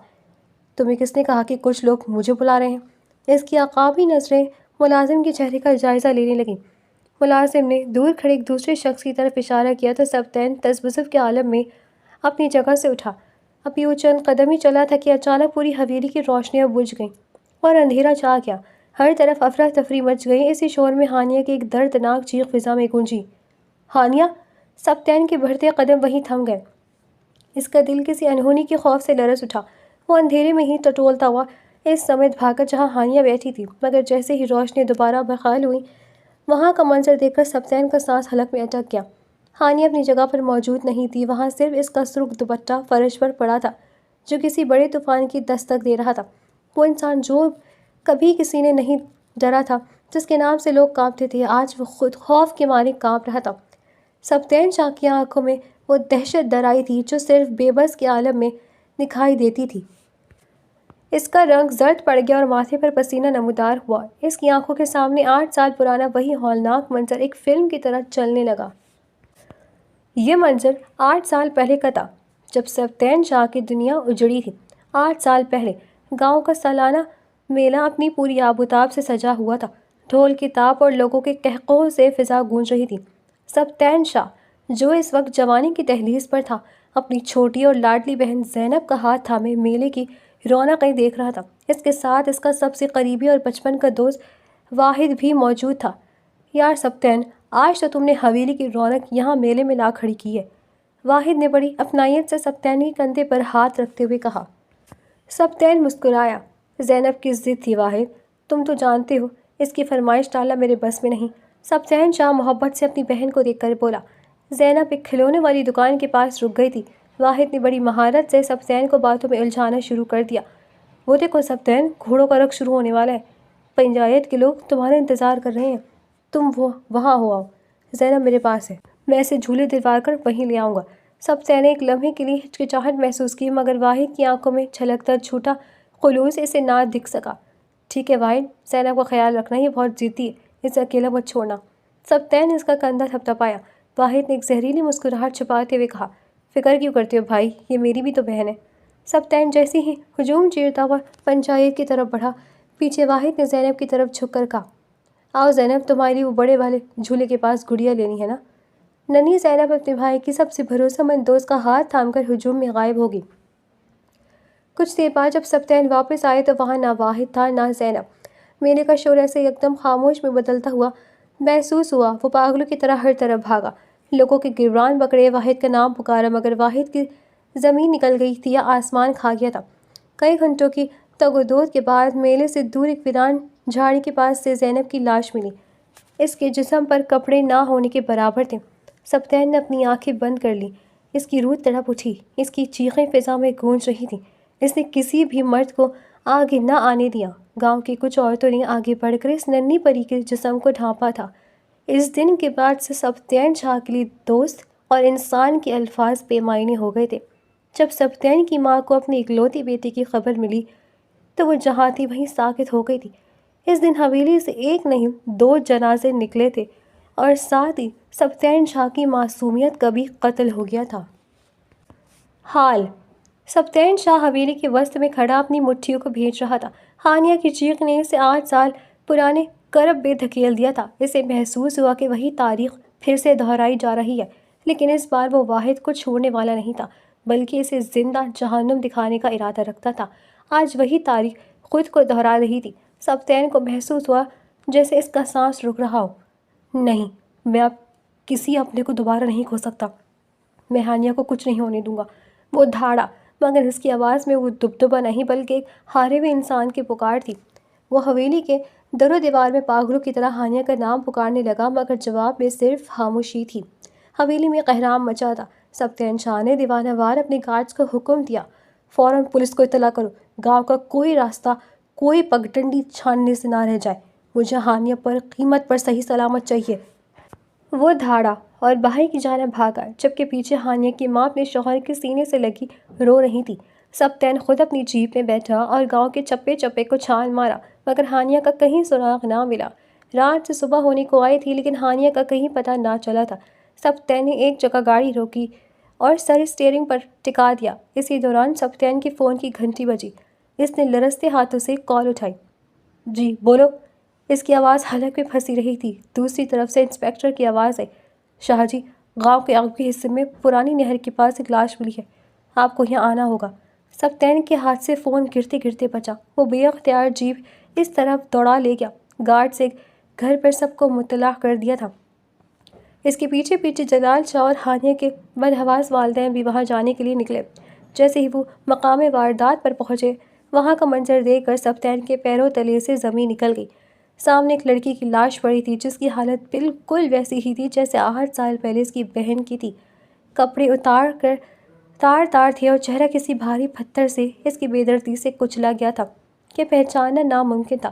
تمہیں کس نے کہا کہ کچھ لوگ مجھے بلا رہے ہیں؟ اس کی عقابی نظریں ملازم کے چہرے کا جائزہ لینے لگیں۔ ملازم نے دور کھڑے ایک دوسرے شخص کی طرف اشارہ کیا تو سبتین تذبذب کے عالم میں اپنی جگہ سے اٹھا۔ ابھی وہ چند قدم ہی چلا تھا کہ اچانک پوری حویلی کی روشنیاں بجھ گئیں اور اندھیرا چھا گیا۔ ہر طرف افراتفری مچ گئی۔ اسی شور میں ہانیہ کی ایک دردناک چیخ فضا میں گونجی، ہانیہ! سبتین کے بڑھتے قدم وہیں تھم گئے۔ اس کا دل کسی انہونی کے خوف سے لرز اٹھا۔ وہ اندھیرے میں ہی ٹٹولتا ہوا اس سمت بھاگا جہاں ہانیہ بیٹھی تھی، مگر جیسے ہی روشنی دوبارہ بحال ہوئی، وہاں کا منظر دیکھ کر سبتین کا سانس حلق میں اٹک گیا۔ ہانیہ اپنی جگہ پر موجود نہیں تھی، وہاں صرف اس کا سرخ دوپٹہ فرش پر پڑا تھا جو کسی بڑے طوفان کی دستک دے رہا تھا۔ وہ انسان جو کبھی کسی نے نہیں ڈرا تھا، جس کے نام سے لوگ کانپتے تھے، آج وہ خود خوف کے مارے کانپ رہا تھا۔ سبتین شاہ کی آنکھوں میں وہ دہشت درائی تھی جو صرف بے بس کے عالم میں دکھائی دیتی تھی۔ اس کا رنگ زرد پڑ گیا اور ماتھے پر پسینہ نمودار ہوا۔ اس کی آنکھوں کے سامنے 8 سال پرانا وہی ہولناک منظر ایک فلم کی طرح چلنے لگا۔ یہ منظر 8 سال پہلے کا تھا جب سبتین شاہ کی دنیا اجڑی تھی۔ 8 سال پہلے گاؤں کا سالانہ میلہ اپنی پوری آب و تاب سے سجا ہوا تھا، ڈھول کی تاپ اور لوگوں کے قہقہوں سے فضا گونج رہی تھی۔ سبتین شاہ جو اس وقت جوانی کی دہلیز پر تھا، اپنی چھوٹی اور لاڈلی بہن زینب کا ہاتھ تھامے میلے کی رونقیں دیکھ رہا تھا۔ اس کے ساتھ اس کا سب سے قریبی اور بچپن کا دوست واحد بھی موجود تھا۔ یار سبتین، آج تو تم نے حویلی کی رونق یہاں میلے میں لا کھڑی کی ہے، واحد نے بڑی اپنائیت سے سبتین کے کندھے پر ہاتھ رکھتے ہوئے کہا۔ سبتین مسکرایا۔ زینب کی ضد تھی واحد، تم تو جانتے ہو اس کی فرمائش ٹالنا میرے بس میں نہیں۔ سبتین شاہ محبت سے اپنی بہن کو دیکھ کر بولا۔ زینب ایک کھلونے والی دکان کے پاس رک گئی تھی۔ واحد نے بڑی مہارت سے سبتین کو باتوں میں الجھانا شروع کر دیا۔ وہ دیکھو سبتین، گھوڑوں کا رقص شروع ہونے والا ہے، پنچایت کے لوگ تمہارا انتظار کر رہے ہیں، تم وہاں ہو آؤ۔ زینب میرے پاس ہے، میں اسے جھولے دلوا کر وہیں لے آؤں گا۔ سبتین نے ایک لمحے کے لیے ہچکچاہٹ محسوس کی، مگر واحد کی آنکھوں میں چھلکتا جھوٹا خلوص اسے نہ دکھ سکا۔ ٹھیک ہے واحد، زینب کا خیال رکھنا، یہ بہت ضدی ہے، اسے اکیلا مت چھوڑنا۔ سبتین نے اس کا کندھا تھپتھپایا۔ واحد نے ایک زہریلی مسکراہٹ چھپاتے ہوئے کہا، فکر کیوں کرتے ہو بھائی، یہ میری بھی تو بہن ہے۔ سبتین جیسے ہی ہجوم چیرتا ہوا پنچایت کی طرف بڑھا، پیچھے واحد نے زینب کی طرف جھک کر کہا، آؤ زینب، تمہارے لیے وہ بڑے والے جھولے کے پاس گڑیا لینی ہے نا۔ ننھی زینب اپنے بھائی کی سب سے بھروسہ مند دوست کا ہاتھ تھام کر ہجوم میں غائب ہوگی۔ کچھ دیر بعد جب سبتین واپس آئے تو وہاں نہ واحد تھا نہ زینب۔ میلے کا شور ایسے یکدم خاموش میں بدلتا ہوا محسوس ہوا۔ وہ پاگلوں کی طرح ہر طرف بھاگا، لوگوں کے گریبان پکڑے، واحد کا نام پکارا، مگر واحد کی زمین نکل گئی تھی یا آسمان کھا گیا تھا۔ کئی گھنٹوں کی تگ و دو کے بعد میلے سے دور ایک ویران جھاڑی کے پاس سے زینب کی لاش ملی۔ اس کے جسم پر کپڑے نہ ہونے کے برابر تھے۔ سبتین نے اپنی آنکھیں بند کر لیں۔ اس کی روح تڑپ اٹھی، اس کی چیخیں فضا میں گونج رہی تھیں۔ اس نے کسی بھی مرد کو آگے نہ آنے دیا۔ گاؤں کی کچھ عورتوں نے آگے بڑھ کر اس ننھی پری کے جسم کو ڈھانپا تھا۔ اس دن کے بعد سے سبتین شاہ کے لیے دوست اور انسان کے الفاظ بے معنی ہو گئے تھے۔ جب سبتین کی ماں کو اپنی اکلوتی بیٹی کی خبر ملی تو وہ جہاں تھی وہیں ساکت ہو گئی تھی۔ اس دن حویلی سے ایک نہیں 2 جنازے نکلے تھے اور ساتھ ہی سبتین شاہ کی معصومیت کا بھی قتل ہو گیا تھا۔ حال سبتین شاہ حویلی کے وسط میں کھڑا اپنی مٹھیوں کو بھیج رہا تھا۔ ہانیہ کی چیخ نے اسے 8 سال پرانے کرب میں دھکیل دیا تھا۔ اسے محسوس ہوا کہ وہی تاریخ پھر سے دہرائی جا رہی ہے، لیکن اس بار وہ واحد کو چھوڑنے والا نہیں تھا، بلکہ اسے زندہ جہنم دکھانے کا ارادہ رکھتا تھا۔ آج وہی تاریخ خود کو دہرا رہی تھی۔ سبتین کو محسوس ہوا جیسے اس کا سانس رک رہا ہو۔ نہیں، میں اب کسی اپنے کو دوبارہ نہیں کھو سکتا، میں ہانیہ کو کچھ نہیں ہونے دوں گا۔ وہ دھاڑا، مگر اس کی آواز میں وہ دبدبا نہیں بلکہ ایک ہارے ہوئے انسان کی پکار تھی۔ وہ حویلی کے در و دیوار میں پاگلوں کی طرح ہانیہ کا نام پکارنے لگا، مگر جواب میں صرف خاموشی تھی۔ حویلی میں قہرام مچا تھا۔ سبتین شاہ نے دیوانہ وار اپنے گارڈز کو حکم دیا، فوراً پولیس کو اطلاع کرو، گاؤں کا کوئی راستہ، کوئی پگڈنڈی چھاننے سے نہ رہ جائے، مجھے ہانیہ پر قیمت پر صحیح سلامت چاہیے۔ وہ دھاڑا اور باہر کی جانب بھاگا، جبکہ پیچھے ہانیہ کی ماں اپنے شوہر کے سینے سے لگی رو رہی تھی۔ سبتین خود اپنی جیپ میں بیٹھا اور گاؤں کے چپے چپے کو چھان مارا، مگر ہانیہ کا کہیں سراغ نہ ملا۔ رات سے صبح ہونے کو آئی تھی، لیکن ہانیہ کا کہیں پتہ نہ چلا تھا۔ سبتین نے ایک جگہ گاڑی روکی اور سر اسٹیئرنگ پر ٹکا دیا۔ اسی دوران سبتین کے فون کی گھنٹی بجی۔ اس نے لرزتے ہاتھوں سے کال اٹھائی۔ جی بولو۔ اس کی آواز حلق میں پھنسی رہی تھی۔ دوسری طرف سے انسپکٹر کی آواز آئی، شاہ جی، گاؤں کے آگے حصے میں پرانی نہر کے پاس ایک لاش ملی ہے، آپ کو یہاں آنا ہوگا۔ سبتین کے ہاتھ سے فون گرتے گرتے بچا۔ وہ بے اختیار جیپ اس طرف دوڑا لے گیا۔ گارڈ سے گھر پر سب کو مطلع کر دیا تھا۔ اس کے پیچھے پیچھے جلال شاہ اور ہانیہ کے بدحواس والدین بھی وہاں جانے کے لیے نکلے۔ جیسے ہی وہ مقام واردات پر پہنچے، وہاں کا منظر دیکھ کر سبتین کے پیروں تلے سے زمین نکل گئی۔ سامنے ایک لڑکی کی لاش پڑی تھی، جس کی حالت بالکل ویسی ہی تھی جیسے 8 سال پہلے اس کی بہن کی تھی۔ کپڑے اتار کر تار تار تھے اور چہرہ کسی بھاری پتھر سے اس کی بے دردی سے کچلا گیا تھا کہ پہچاننا ناممکن تھا۔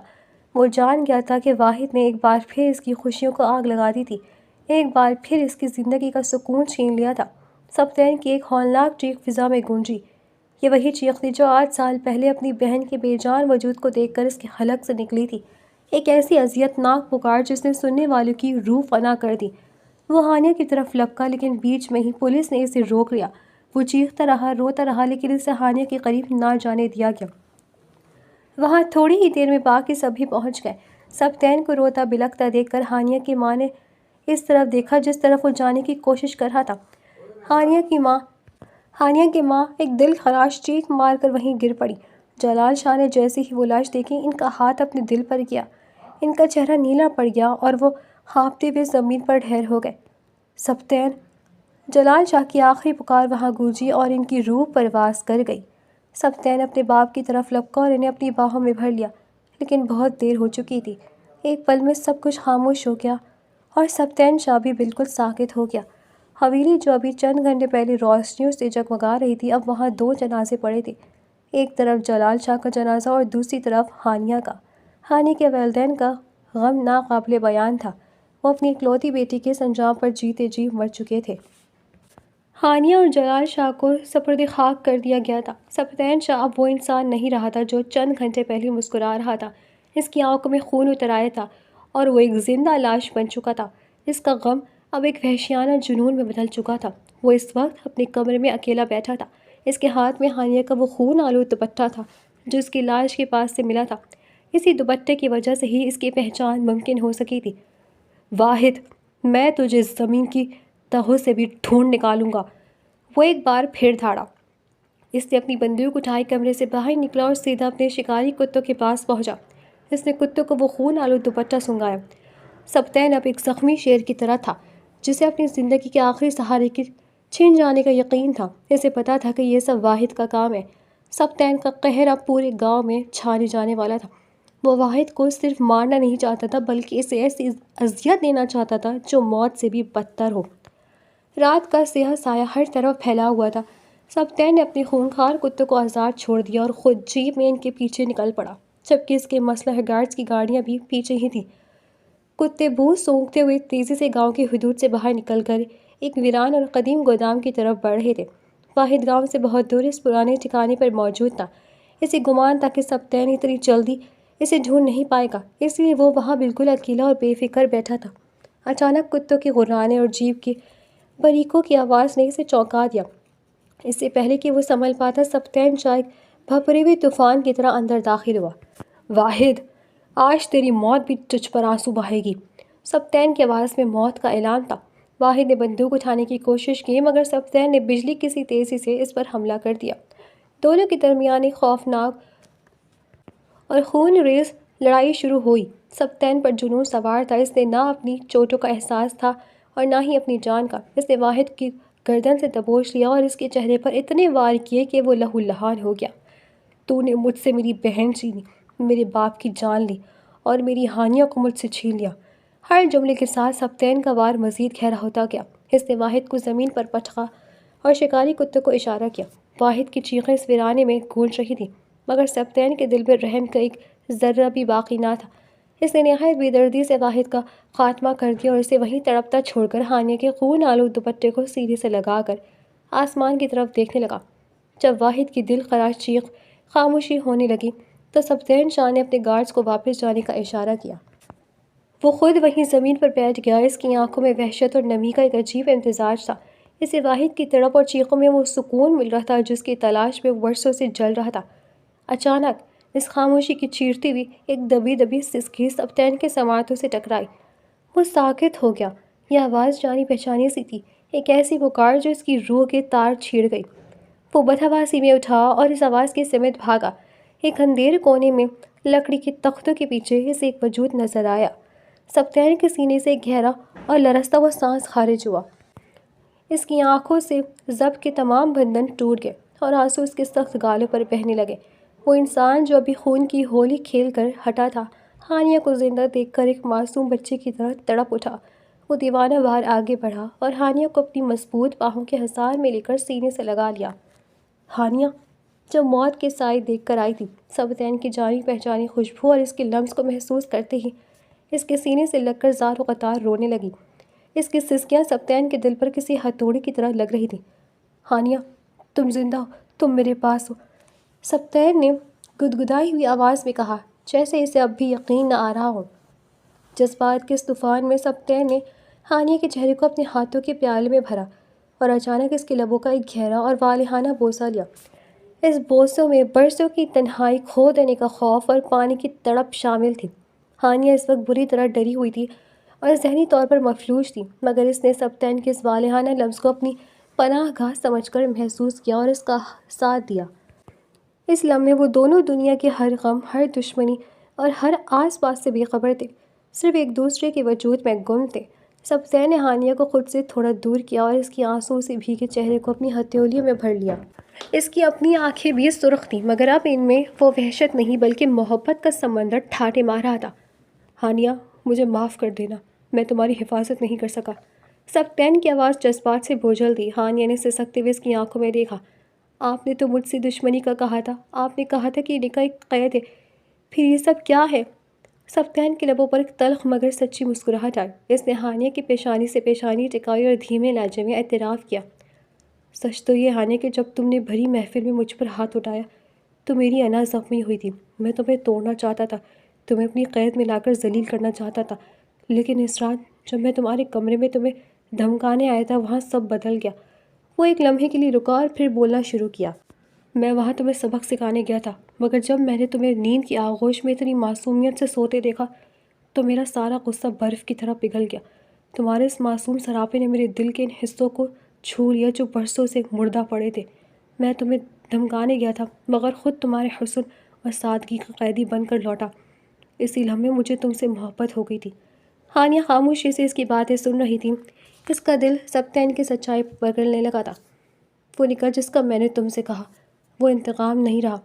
وہ جان گیا تھا کہ واحد نے ایک بار پھر اس کی خوشیوں کو آگ لگا دی تھی، ایک بار پھر اس کی زندگی کا سکون چھین لیا تھا۔ سبتین کی ایک ہولناک چیخ فضا میں گونجی۔ یہ وہی چیخ تھی جو 8 سال پہلے اپنی بہن کے بے جان وجود کو دیکھ کر اس کے حلق سے نکلی تھی، ایک ایسی اذیت ناک پکار جس نے سننے والوں کی روح فنا کر دی۔ وہ ہانیہ کی طرف لپکا، لیکن بیچ میں ہی پولیس نے اسے روک لیا۔ وہ چیختا رہا، روتا رہا، لیکن اسے ہانیہ کے قریب نہ جانے دیا گیا۔ وہاں تھوڑی ہی دیر میں باقی سبھی پہنچ گئے۔ سبتین کو روتا بلکتا دیکھ کر ہانیہ کی ماں نے اس طرف دیکھا جس طرف وہ جانے کی کوشش کر رہا تھا۔ ہانیہ کی ماں ہانیہ کی ماں ایک دل خراش چیخ مار کر وہیں گر پڑی۔ جلال شاہ نے جیسے ہی وہ لاش دیکھی، ان کا ہاتھ اپنے دل پر کیا، ان کا چہرہ نیلا پڑ گیا اور وہ ہانپتے ہوئے زمین پر ڈھیر ہو گئے۔ سبتین! جلال شاہ کی آخری پکار وہاں گونجی اور ان کی روح پرواز کر گئی۔ سبتین اپنے باپ کی طرف لپکا اور انہیں اپنی باہوں میں بھر لیا، لیکن بہت دیر ہو چکی تھی۔ ایک پل میں سب کچھ خاموش ہو گیا اور سبتین شاہ بھی بالکل ساکت ہو گیا۔ حویلی جو ابھی چند گھنٹے پہلے روشنیوں سے جگمگا رہی تھی، اب وہاں دو جنازے پڑے تھے، ایک طرف جلال شاہ کا جنازہ اور دوسری طرف ہانیہ کا۔ ہانیہ کے والدین کا غم ناقابل بیان تھا، وہ اپنی اکلوتی بیٹی کے اس انجام پر جیتے جی مر چکے تھے۔ ہانیہ اور جلال شاہ کو سپرد خاک کر دیا گیا تھا۔ سبتین شاہ اب وہ انسان نہیں رہا تھا جو چند گھنٹے پہلے مسکرا رہا تھا۔ اس کی آنکھوں میں خون اتر آیا تھا اور وہ ایک زندہ لاش بن چکا تھا۔ اس کا غم اب ایک وحشیانہ جنون میں بدل چکا تھا۔ وہ اس وقت اپنے کمرے میں اکیلا بیٹھا تھا۔ اس کے ہاتھ میں ہانیہ کا وہ خون آلود دوپٹہ تھا جو اس کی لاش کے پاس سے ملا تھا۔ اسی دوپٹے کی وجہ سے ہی اس کی پہچان ممکن ہو سکی تھی۔ واحد، میں تجھے زمین کی تہوں سے بھی ڈھونڈ نکالوں گا، وہ ایک بار پھر دھاڑا۔ اس نے اپنی بندوق اٹھائی، کمرے سے باہر نکلا اور سیدھا اپنے شکاری کتوں کے پاس پہنچا۔ اس نے کتوں کو وہ خون آلود دوپٹہ سنگھایا۔ سبتین اب ایک زخمی شیر کی طرح تھا جسے اپنی زندگی کے آخری سہارے کی چھن جانے کا یقین تھا۔ اسے پتا تھا کہ یہ سب واحد کا کام ہے۔ سبتین کا قہر اب پورے گاؤں میں چھانے جانے والا تھا۔ وہ واحد کو صرف مارنا نہیں چاہتا تھا بلکہ اسے ایسی اذیت دینا چاہتا تھا جو موت سے بھی بدتر ہو۔ رات کا سیاہ سایہ ہر طرف پھیلا ہوا تھا۔ سبتین نے اپنے خونخوار کتوں کو آزاد چھوڑ دیا اور خود جیپ میں ان کے پیچھے نکل پڑا، جبکہ اس کے مسلح گارڈز کی گاڑیاں بھی پیچھے ہی تھیں۔ کتے بھو سونگھتے ہوئے تیزی سے گاؤں کی حدود سے باہر نکل کر ایک ویران اور قدیم گودام کی طرف بڑھ رہے تھے۔ واحد گاؤں سے بہت دور اس پرانے ٹھکانے پر موجود تھا۔ اسے گمان تھا کہ سبتین اتنی جلدی اسے ڈھونڈ نہیں پائے گا، اس لیے وہ وہاں بالکل اکیلا اور بے فکر بیٹھا تھا۔ اچانک کتوں کے غرانے اور جیپ کی بریکوں کی آواز نے اسے چونکا دیا۔ اس سے پہلے کہ وہ سنبھل پاتا، سبتین شاہ ایک بھپرے ہوئے طوفان کی طرح اندر داخل ہوا۔ واحد، آج تیری موت بھی تجھ پر آنسو بہائے گی، سبتین کی آواز میں موت کا اعلان تھا۔ واحد نے بندوق اٹھانے کی کوشش کی مگر سبتین نے بجلی کی سی تیزی سے اس پر حملہ کر دیا۔ دونوں کے درمیان ایک خوفناک اور خون ریز لڑائی شروع ہوئی۔ سبتین پر جنون سوار تھا، اس نے نہ اپنی چوٹوں کا احساس تھا اور نہ ہی اپنی جان کا۔ اس نے واحد کی گردن سے دبوچ لیا اور اس کے چہرے پر اتنے وار کیے کہ وہ لہو لہان ہو گیا۔ تو نے مجھ سے میری بہن چھینی، میرے باپ کی جان لی اور میری ہانیہ کو مجھ سے چھین لیا۔ ہر جملے کے ساتھ سبتین کا وار مزید گہرا ہوتا گیا۔ اس نے واحد کو زمین پر پٹکا اور شکاری کتوں کو اشارہ کیا۔ واحد کی چیخیں اس ویرانے میں گونج رہی تھیں مگر سبتین کے دل میں رحم کا ایک ذرہ بھی باقی نہ تھا۔ اس نے نہایت بے دردی سے واحد کا خاتمہ کر دیا اور اسے وہیں تڑپتا چھوڑ کر ہانیہ کے خون آلود دوپٹے کو سینے سے لگا کر آسمان کی طرف دیکھنے لگا۔ جب واحد کی دل خراش چیخ خاموشی ہونے لگی تو سبتین شاہ نے اپنے گارڈز کو واپس جانے کا اشارہ کیا۔ وہ خود وہیں زمین پر بیٹھ گیا۔ اس کی آنکھوں میں وحشت اور نمی کا ایک عجیب امتزاج تھا۔ اسے واحد کی تڑپ اور چیخوں میں وہ سکون مل رہا تھا جس کی تلاش میں وہ برسوں سے جل رہا تھا۔ اچانک اس خاموشی کی چیرتی ہوئی ایک دبی دبی سسکی سبتین کے سماعتوں سے ٹکرائی۔ وہ ساکت ہو گیا۔ یہ آواز جانی پہچانی سی تھی، ایک ایسی پکار جو اس کی روح کے تار چھیڑ گئی۔ وہ بدحواسی میں اٹھا اور اس آواز کی سمت بھاگا۔ ایک اندھیرے کونے میں لکڑی کے تختوں کے پیچھے اسے ایک وجود نظر آیا۔ سبتین کے سینے سے گہرا اور لرزتا ہوا سانس خارج ہوا۔ اس کی آنکھوں سے ضبط کے تمام بندھن ٹوٹ گئے اور آنسو اس کے سخت گالوں پر بہنے لگے۔ وہ انسان جو ابھی خون کی ہولی کھیل کر ہٹا تھا، ہانیہ کو زندہ دیکھ کر ایک معصوم بچے کی طرح تڑپ اٹھا۔ وہ دیوانہ وار آگے بڑھا اور ہانیہ کو اپنی مضبوط باہوں کے حصار میں لے کر سینے سے لگا لیا۔ ہانیہ جو موت کے سائے دیکھ کر آئی تھی، سبتین کی جانی پہچانی خوشبو اور اس کے لمس کو محسوس کرتے ہی اس کے سینے سے لگ کر زار و قطار رونے لگی۔ اس کی سسکیاں سبتین کے دل پر کسی ہتھوڑے کی طرح لگ رہی تھیں۔ ہانیہ، تم زندہ ہو، تم میرے پاس ہو، سبتین نے گدگدائی ہوئی آواز میں کہا، جیسے اسے اب بھی یقین نہ آ رہا ہو۔ جذبات کے اس طوفان میں سبتین نے ہانیہ کے چہرے کو اپنے ہاتھوں کے پیالے میں بھرا اور اچانک اس کے لبوں کا ایک گہرا اور والہانہ بوسہ لیا۔ اس بوسوں میں برسوں کی تنہائی کھو دینے کا خوف اور پانی کی تڑپ شامل تھی۔ ہانیہ اس وقت بری طرح ڈری ہوئی تھی اور ذہنی طور پر مفلوج تھی، مگر اس نے سبتین کے اس والہانہ لفظ کو اپنی پناہ گاہ سمجھ کر محسوس کیا اور اس کا ساتھ دیا۔ اس لمحے وہ دونوں دنیا کے ہر غم، ہر دشمنی اور ہر آس پاس سے بے خبر تھے، صرف ایک دوسرے کے وجود میں گم تھے۔ سبطین نے ہانیہ کو خود سے تھوڑا دور کیا اور اس کی آنسوں سے بھیگے چہرے کو اپنی ہتھیلیوں میں بھر لیا۔ اس کی اپنی آنکھیں بھی سرخ تھیں، مگر اب ان میں وہ وحشت نہیں بلکہ محبت کا سمندر ٹھاٹھے مار رہا تھا۔ ہانیہ، مجھے معاف کر دینا، میں تمہاری حفاظت نہیں کر سکا۔ سبطین کی آواز جذبات سے بوجھل تھی۔ ہانیہ نے سسکتے ہوئے اس کی آنکھوں میں دیکھا۔ آپ نے تو مجھ سے دشمنی کا کہا تھا، آپ نے کہا تھا کہ یہ نکاح ایک قید ہے، پھر یہ سب کیا ہے؟ سبطین کے لبوں پر ایک تلخ مگر سچی مسکراہٹ آئی۔ اس نے ہانیہ کی پیشانی سے پیشانی ٹکائی اور دھیمے لہجے میں اعتراف کیا۔ سچ تو یہ ہانیہ کہ جب تم نے بھری محفل میں مجھ پر ہاتھ اٹھایا تو میری انا زخمی ہوئی تھی۔ میں تمہیں توڑنا چاہتا تھا، تمہیں اپنی قید میں لا کر ذلیل کرنا چاہتا تھا، لیکن اس رات جب میں تمہارے کمرے میں تمہیں دھمکانے آیا تھا وہاں سب بدل گیا۔ وہ ایک لمحے کے لیے رکا اور پھر بولنا شروع کیا۔ میں وہاں تمہیں سبق سکھانے گیا تھا، مگر جب میں نے تمہیں نیند کی آغوش میں اتنی معصومیت سے سوتے دیکھا تو میرا سارا غصہ برف کی طرح پگھل گیا۔ تمہارے اس معصوم سراپے نے میرے دل کے ان حصوں کو چھو لیا جو برسوں سے مردہ پڑے تھے۔ میں تمہیں دھمکانے گیا تھا مگر خود تمہارے حسن اور سادگی کا قیدی بن کر لوٹا۔ اسی لمحے مجھے تم سے محبت ہو گئی تھی۔ ہانیہ خاموشی سے اس کی باتیں سن رہی تھی۔ اس کا دل سبطین کی سچائی پر پگھلنے لگا تھا۔ وہ نکاح جس کا میں نے تم سے کہا، وہ انتقام نہیں رہا،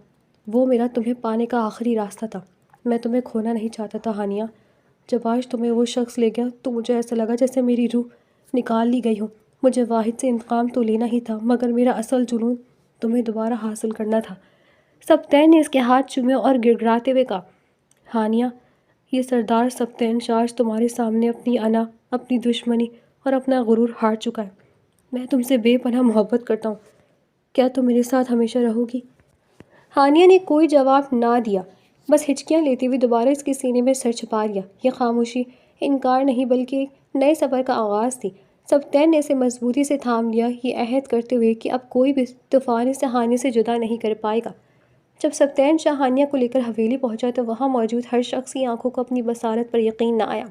وہ میرا تمہیں پانے کا آخری راستہ تھا۔ میں تمہیں کھونا نہیں چاہتا تھا ہانیہ۔ جب آج تمہیں وہ شخص لے گیا تو مجھے ایسا لگا جیسے میری روح نکال لی گئی ہو۔ مجھے واحد سے انتقام تو لینا ہی تھا، مگر میرا اصل جنون تمہیں دوبارہ حاصل کرنا تھا۔ سبطین نے اس کے ہاتھ چومے اور گڑگڑاتے ہوئے کہا، ہانیہ، یہ سردار سبطین شاہ آج تمہارے سامنے اپنی انا، اپنی دشمنی اور اپنا غرور ہار چکا ہے۔ میں تم سے بے پناہ محبت کرتا ہوں، کیا تم میرے ساتھ ہمیشہ رہو گی؟ ہانیہ نے کوئی جواب نہ دیا، بس ہچکیاں لیتے ہوئے دوبارہ اس کے سینے میں سر چھپا لیا۔ یہ خاموشی انکار نہیں بلکہ ایک نئے سفر کا آغاز تھی۔ سبطین نے اسے مضبوطی سے تھام لیا، یہ عہد کرتے ہوئے کہ اب کوئی بھی طوفان اسے ہانیہ سے جدا نہیں کر پائے گا۔ جب سبطین شاہ ہانیہ کو لے کر حویلی پہنچا تو وہاں موجود ہر شخص کی آنکھوں کو اپنی بصارت پر یقین نہ آیا۔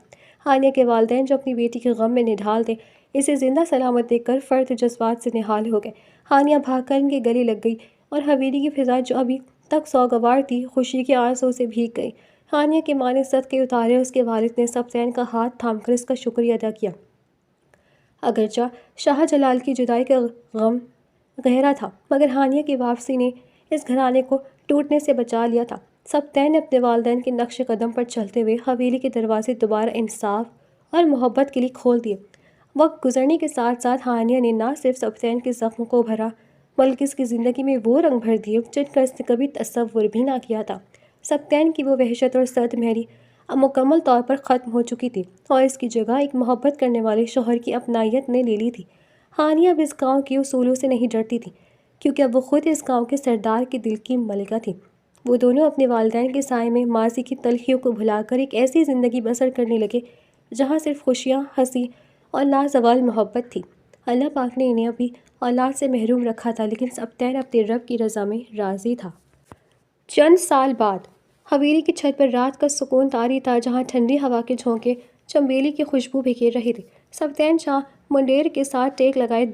ہانیہ کے والدین جو اپنی بیٹی کے غم میں نڈھال تھے، اسے زندہ سلامت دیکھ کر فرط جذبات سے نہال ہو گئے۔ ہانیہ بھاگ کر ان کے گلے لگ گئی اور حویلی کی فضا جو ابھی تک سوگوار تھی خوشی کے آنسوں سے بھیگ گئی۔ ہانیہ کے ماں نے صدقے اتارے اور اس کے والد نے سبطین کا ہاتھ تھام کر اس کا شکریہ ادا کیا۔ اگرچہ شاہ جلال کی جدائی کا غم گہرا تھا، مگر ہانیہ کی واپسی نے اس گھرانے کو ٹوٹنے سے بچا لیا تھا۔ سبطین نے اپنے والدین کے نقش قدم پر چلتے ہوئے حویلی کے دروازے دوبارہ انصاف اور محبت کے لیے کھول دیے۔ وقت گزرنے کے ساتھ ساتھ ہانیہ نے نہ صرف سبطین کے زخموں کو بھرا بلکہ اس کی زندگی میں وہ رنگ بھر دیے جن کا اس نے کبھی تصور بھی نہ کیا تھا۔ سبطین کی وہ وحشت اور سرد مہری اب مکمل طور پر ختم ہو چکی تھی اور اس کی جگہ ایک محبت کرنے والے شوہر کی اپنائیت نے لے لی تھی۔ ہانیہ اب اس گاؤں کے اصولوں سے نہیں ڈرتی تھی، کیونکہ اب وہ خود اس گاؤں کے سردار کے دل کی ملکہ تھی۔ وہ دونوں اپنے والدین کے سائے میں ماضی کی تلخیوں کو بھلا کر ایک ایسی زندگی بسر کرنے لگے جہاں صرف خوشیاں، ہنسی اور لازوال محبت تھی۔ اللہ پاک نے انہیں ابھی اولاد سے محروم رکھا تھا، لیکن سبطین اپنے رب کی رضا میں راضی تھا۔ چند سال بعد حویلی کی چھت پر رات کا سکون طاری تھا، جہاں ٹھنڈی ہوا کے جھونکے چنبیلی کی خوشبو بکھیر رہے تھے۔ سبطین شاہ منڈیر کے ساتھ ٹیک لگائے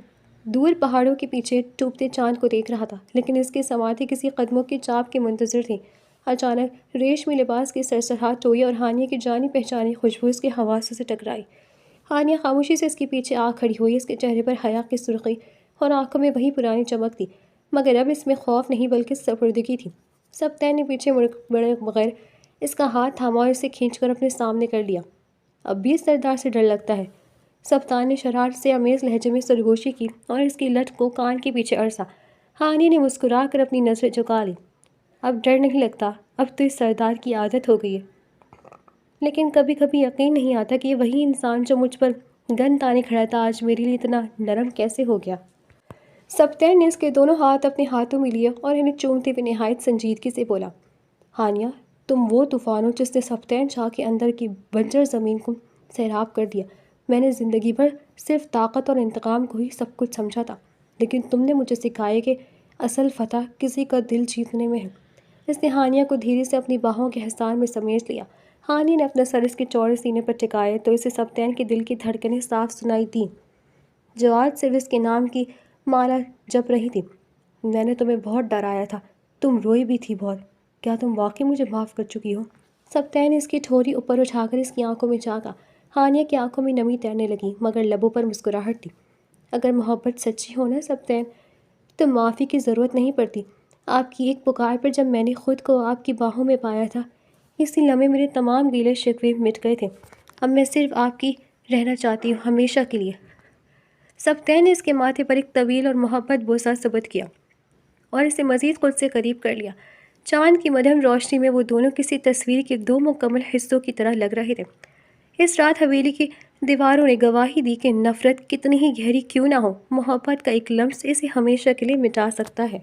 دور پہاڑوں کے پیچھے ڈوبتے چاند کو دیکھ رہا تھا، لیکن اس کے سماعتیں کسی قدموں کی چاپ کے منتظر تھیں۔ اچانک ریشمی لباس کی سرسراہٹ ہوئی اور ہانیہ کی جانی پہچانی خوشبو اس کے حواسوں سے ٹکرائی۔ ہانیہ خاموشی سے اس کے پیچھے آ کھڑی ہوئی۔ اس کے چہرے پر حیا کی سرخی اور آنکھوں میں وہی پرانی چمک تھی، مگر اب اس میں خوف نہیں بلکہ سپردگی تھی۔ سبطین نے پیچھے مڑے بغیر اس کا ہاتھ تھاما اور اسے کھینچ کر اپنے سامنے کر لیا۔ اب بھی اس سردار سے ڈر لگتا ہے؟ سبطین نے شرارت سے آمیز لہجے میں سرگوشی کی اور اس کی لٹ کو کان کے پیچھے عرصا۔ ہانیہ نے مسکرا کر اپنی نظریں جھکا لی۔ اب ڈر نہیں لگتا، اب تو اس سردار کی عادت ہو گئی ہے، لیکن کبھی کبھی یقین نہیں آتا کہ یہ وہی انسان جو مجھ پر گن تانے کھڑا تھا آج میرے لیے اتنا نرم کیسے ہو گیا۔ سبطین نے اس کے دونوں ہاتھ اپنے ہاتھوں میں لیے اور انہیں چومتے ہوئے نہایت سنجیدگی سے بولا، ہانیہ، تم وہ طوفان ہو جس نے سبطین شاہ کے اندر کی بنجر زمین کو سیراب کر دیا۔ میں نے زندگی بھر صرف طاقت اور انتقام کو ہی سب کچھ سمجھا تھا، لیکن تم نے مجھے سکھایا کہ اصل فتح کسی کا دل جیتنے میں ہے۔ اس نے ہانیہ کو دھیرے سے اپنی باہوں کے حصار میں سمیٹ لیا۔ ہانیہ نے اپنا سر اس کے چوڑے سینے پر ٹکایا تو اسے سبطین کے دل کی دھڑکنیں صاف سنائی دیں، جو آج صرف اس کے نام کی مالا جپ رہی تھی۔ میں نے تمہیں بہت ڈرایا تھا، تم روئی بھی تھی بہت۔ کیا تم واقعی مجھے معاف کر چکی ہو؟ سبتین نے اس کی ٹھوری اوپر اٹھا کر اس کی آنکھوں میں جھانکا۔ ہانیہ کی آنکھوں میں نمی تیرنے لگی مگر لبوں پر مسکراہٹ تھی۔ اگر محبت سچی ہو نا سبتین، تو معافی کی ضرورت نہیں پڑتی۔ آپ کی ایک پکار پر جب میں نے خود کو آپ کی باہوں میں پایا تھا، اسی لمحے میرے تمام گیلے شکوے مٹ گئے تھے۔ اب میں صرف آپ کی رہنا چاہتی ہوں، ہمیشہ کے لیے۔ سبتین نے اس کے ماتھے پر ایک طویل اور محبت بوسہ ثبت کیا اور اسے مزید خود سے قریب کر لیا۔ چاند کی مدھم روشنی میں وہ دونوں کسی تصویر کے دو مکمل حصوں کی طرح لگ رہے تھے۔ اس رات حویلی کی دیواروں نے گواہی دی کہ نفرت کتنی ہی گہری کیوں نہ ہو، محبت کا ایک لمس اسے ہمیشہ کے لیے مٹا سکتا ہے۔